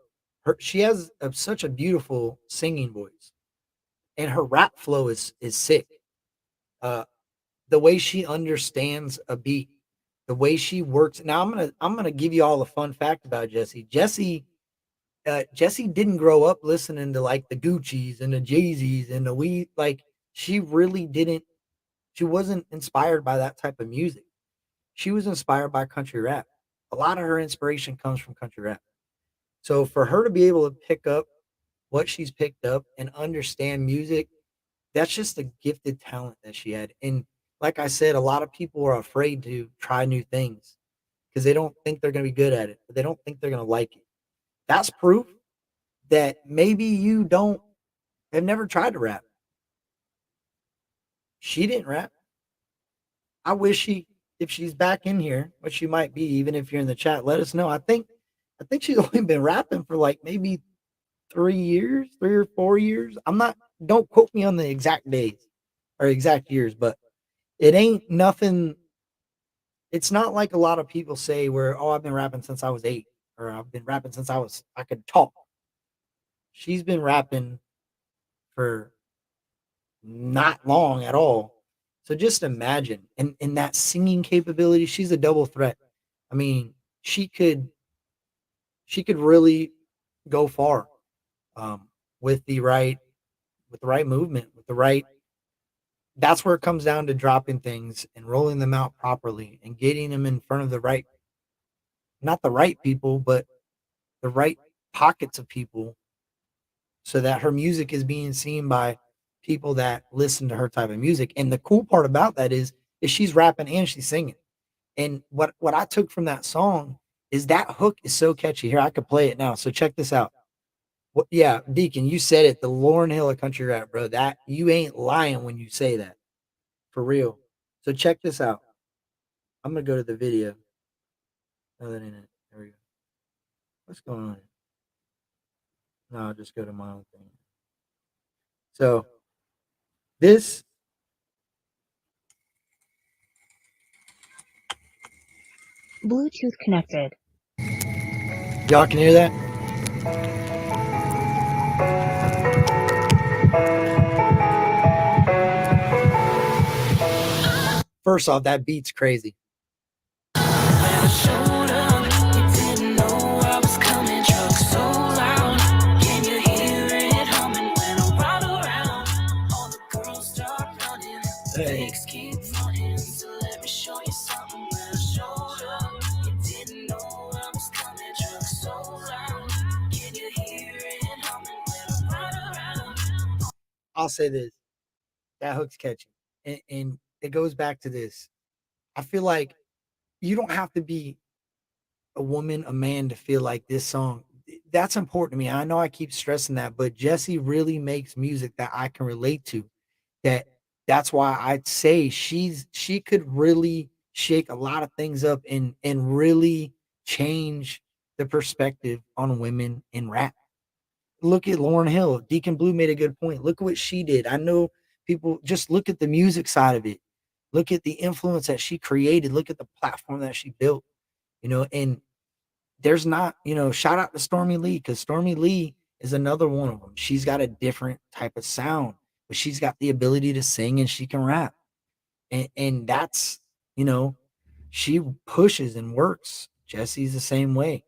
She has such a beautiful singing voice, and her rap flow is sick. Uh, the way she understands a beat, the way she works. Now I'm gonna give you all a fun fact about Jessie. Jessie didn't grow up listening to like the Gucci's and the Jay-Z's and the we like she really didn't she wasn't inspired by that type of music. She was inspired by country rap. A lot of her inspiration comes from country rap. So for her to be able to pick up what she's picked up and understand music, that's just a gifted talent that she had. And like I said, a lot of people are afraid to try new things because they don't think they're going to be good at it, but they don't think they're going to like it. That's proof that maybe you don't have never tried to rap. She didn't rap. I wish if she's back in here, which she might be, even if you're in the chat, let us know. I think she's only been rapping for like maybe 3 years, 3 or 4 years. I'm not. Don't quote me on the exact days or exact years, but it ain't nothing. It's not like a lot of people say where, oh, I've been rapping since I was 8 or I've been rapping since I could talk. She's been rapping for not long at all. So just imagine, and in that singing capability, she's a double threat. I mean, she could she could really go far um, with the right movement, with the right. That's where it comes down to dropping things and rolling them out properly and getting them in front of the right, not the right people, but the right pockets of people, so that her music is being seen by people that listen to her type of music. And the cool part about that is she's rapping and she's singing. And what I took from that song is that hook is so catchy. Here, I could play it now. So check this out. What, yeah, Deacon, you said it. The Lauren Hill of country rap, bro. That you ain't lying when you say that. for real. So check this out. I'm gonna go to the video. No, that ain't it. There we go. What's going on? No, I'll just go to my own thing. So this, Bluetooth connected. y'all can hear that? First off, that beat's crazy. Hey. I'll say this. That hook's catchy. And it goes back to this. I feel like you don't have to be a woman, a man to feel like this song. That's important to me. I know I keep stressing that, but Jessie really makes music that I can relate to. That that's why I'd say she could really shake a lot of things up and really change the perspective on women in rap. Look at Lauren Hill. Deacon Blue made a good point. Look at what she did. I know people just look at the music side of it. Look at the influence that she created. Look at the platform that she built, and there's not, shout out to Stormy Lee because Stormy Lee is another one of them. She's got a different type of sound, but she's got the ability to sing and she can rap. And that's, you know, she pushes and works. Jesse's the same way.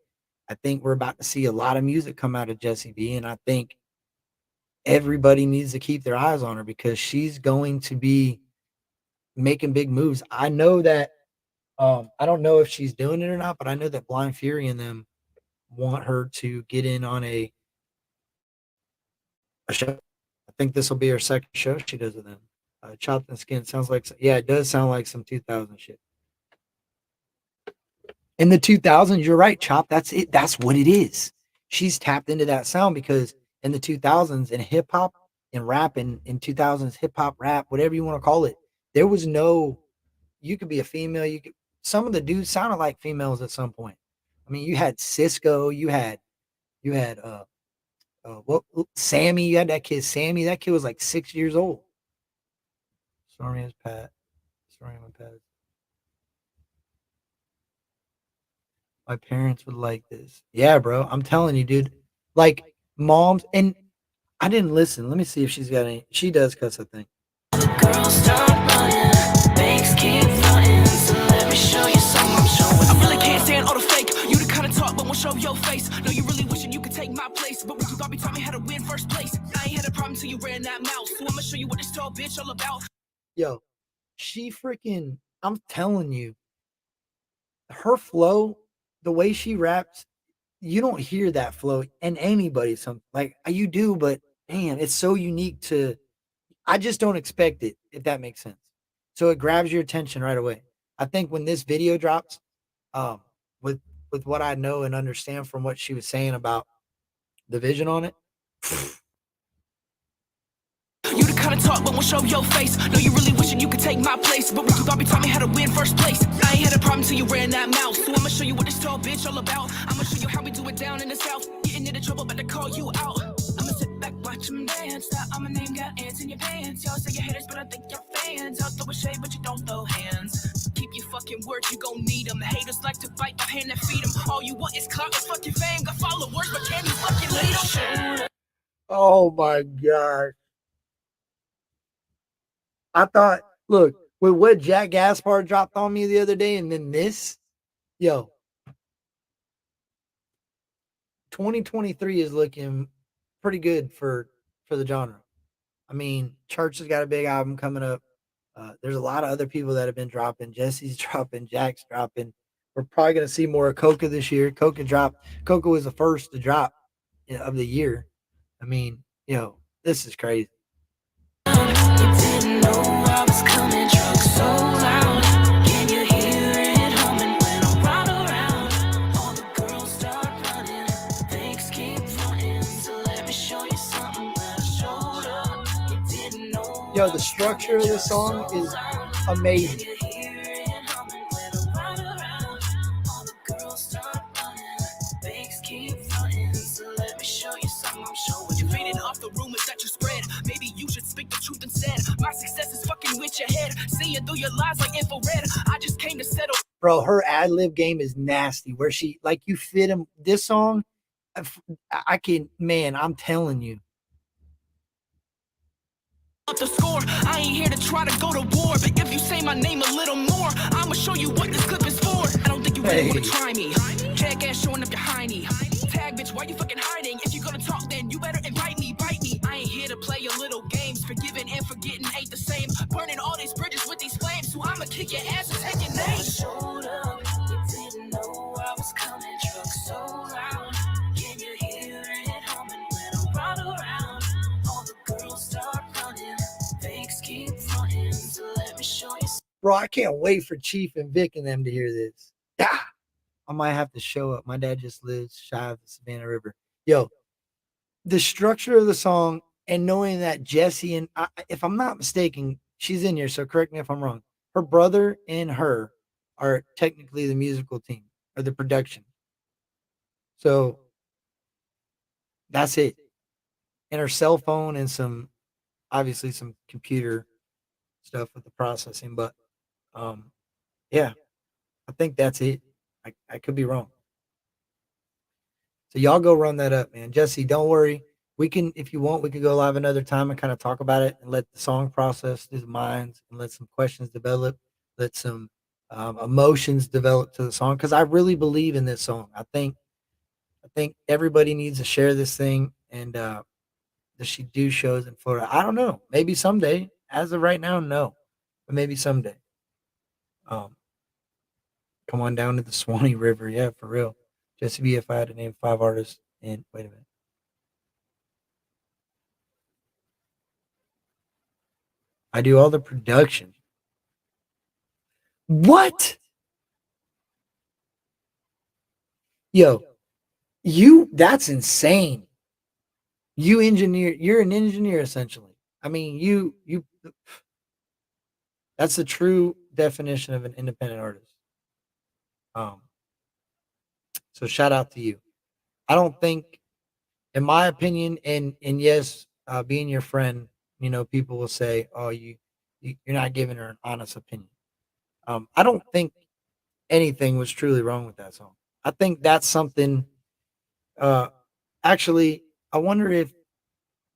I think we're about to see a lot of music come out of Jessie B, and I think everybody needs to keep their eyes on her because she's going to be making big moves. I know that I don't know if she's doing it or not, but I know that Blind Fury and them want her to get in on a show. I think this will be her second show she does with them. Chopped and Skin sounds like, yeah, it does sound like some 2000 shit. In the 2000s, you're right, Chop. That's it. That's what it is. She's tapped into that sound because in the 2000s, in hip hop and rap, in 2000s hip hop rap, whatever you want to call it, there was no. You could be a female. You could. Some of the dudes sounded like females at some point. I mean, you had Cisco. You had what Sammy. You had that kid Sammy. That kid was like 6 years old. Stormy is Pat. Stormy and Pat. My parents would like this. Yeah, bro. I'm telling you, dude. Like moms, and I didn't listen. Let me see if she's got any. She does cuss, I think. Girls start running, banks keep fronting, so let me show you something I'm showing. I really can't stand all the fake. You the kind of talk, but won't show your face. No, you really wishing you could take my place, but when you thought me taught me how to win first place. I ain't had a problem till you ran that mouth. So I'ma show you what this tall bitch all about. Yo, she freaking. I'm telling you, her flow, the way she raps, you don't hear that flow in anybody. Some like you do, but damn, it's so unique to. I just don't expect it, if that makes sense. So it grabs your attention right away. I think when this video drops, um, with what I know and understand from what she was saying about the vision on it. You the kind of talk, but won't show your face. No, you really wishing you could take my place. But when you thought me taught me how to win first place. I ain't had a problem till you ran that mouth. So I'ma show you what this tall bitch all about. I'ma show you how we do it down in the south. Getting into trouble, but to call you out. I'ma sit back, watch them dance. That I'm a name, got ants in your pants. Y'all say you're haters, but I think you're fans. Y'all throw a shade, but you don't throw hands. Keep your fucking word, you gon' need them. Haters like to bite my hand and feed them. All you want is clout and fucking fame. Got followers, but can you fucking lead them? Oh my god. I thought, look, with what Jack Gaspar dropped on me the other day, and then this, yo, 2023 is looking pretty good for the genre. I mean, Church has got a big album coming up. There's a lot of other people that have been dropping. Jesse's dropping, Jack's dropping. We're probably going to see more of Coca this year. Coca dropped. Coca was the first to drop of the year. I mean, this is crazy. Didn't know I was coming, truck so loud. Can you hear it humming when I ride around? All the girls start running, things keep fronting. So let me show you something that I showed up. You didn't know Yo, the structure of the song is amazing. Feeding off the rumors that you spread. Maybe you should speak the truth instead. My success is fucking with your head. Seeing through your lies like infrared. I just came to settle. Bro, her ad lib game is nasty. Where she like you fit him. This song, I can man. I'm telling you. Up the score. I ain't here to try to go to war, but if you say my name a little more, I'ma show you what this clip is for. I don't think you really wanna try me. Jackass showing up your hiney. Tag bitch, why you fucking hiding? If you gonna talk, then you better invite me, bite me. I ain't here to play your little games. Forgiving and forgetting ain't the same. Burning all these bridges with these flames, so I'ma kick your ass and take your name. Showed up, you didn't know I was coming. Truck so loud, can you hear it humming when I ride around? All the girls start running, fakes keep fronting, so let me show you. Bro, I can't wait for Chief and Vic and them to hear this. Ah, I might have to show up. My dad just lives shy of the Savannah River. Yo, the structure of the song and knowing that Jesse and if I'm not mistaken, she's in here, so correct me if I'm wrong. Her brother and her are technically the musical team or the production. So that's it. And her cell phone and some obviously some computer stuff with the processing, but um yeah, I think that's it. I could be wrong. So y'all go run that up, man. Jesse, don't worry. We can, if you want, we can go live another time and kind of talk about it and let the song process through the minds and let some questions develop, let some emotions develop to the song. Because I really believe in this song. I think everybody needs to share this thing. And does she do shows in Florida? I don't know. Maybe someday. As of right now, no, but maybe someday. Um, come on down to the Swanee River, yeah, for real. Just to be if I had to name 5 artists. And wait a minute. I do all the production. What? Yo, that's insane. You're an engineer essentially. I mean, that's the true definition of an independent artist. Um, so shout out to you. I don't think, in my opinion, and yes, being your friend, people will say, "Oh, you're not giving her an honest opinion." I don't think anything was truly wrong with that song. I think that's something. Uh, actually, I wonder if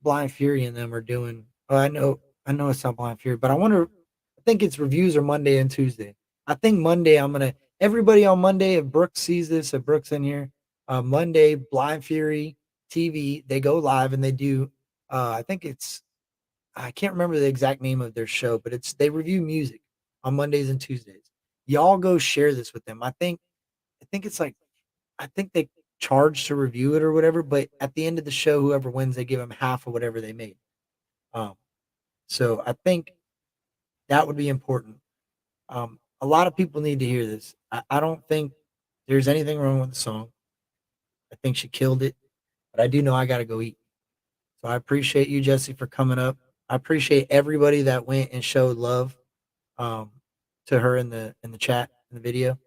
Blind Fury and them are doing. Oh, I know it's not Blind Fury, but I wonder. I think its reviews are Monday and Tuesday. I think Monday I'm gonna everybody on Monday. If Brooks sees this, if Brooks in here, Monday Blind Fury TV they go live and they do. I think it's I can't remember the exact name of their show, but it's they review music on Mondays and Tuesdays. Y'all go share this with them. I think it's like I think they charge to review it or whatever, but at the end of the show, whoever wins, they give them half of whatever they made. Um, so I think that would be important. A lot of people need to hear this. I don't think there's anything wrong with the song. I think she killed it, but I do know I got to go eat. So I appreciate you, Jesse, for coming up. I appreciate everybody that went and showed love um, to her in the chat in the video.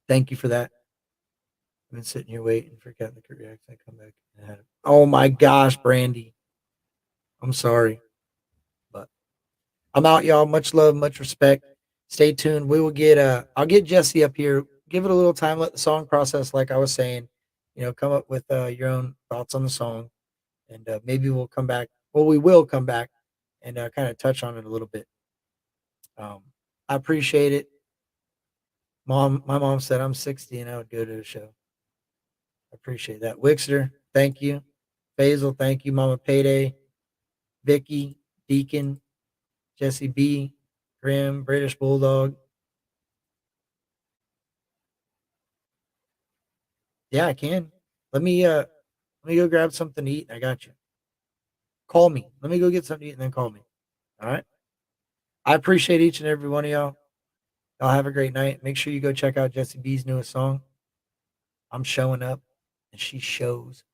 Thank you for that. I've been sitting here waiting for Captain to react. I come back and had it. Oh my gosh, Brandy. I'm sorry, but I'm out, y'all. Much love, much respect. Stay tuned. We will get I'll get Jesse up here. Give it a little time. Let the song process, like I was saying. Come up with your own thoughts on the song, and maybe we'll come back. Well, we will come back and kind of touch on it a little bit. Um, I appreciate it. My mom said I'm 60 and I would go to a show. I appreciate that. Wixter, thank you. Basil, thank you. Mama Payday, Vicky, Deacon, Jesse B, Grim, British Bulldog. Yeah, I can. Let me go grab something to eat. I got you. Call me. Let me go get something to eat and then call me. All right. I appreciate each and every one of y'all. Y'all have a great night. Make sure you go check out Jesse B's newest song. I'm showing up and she shows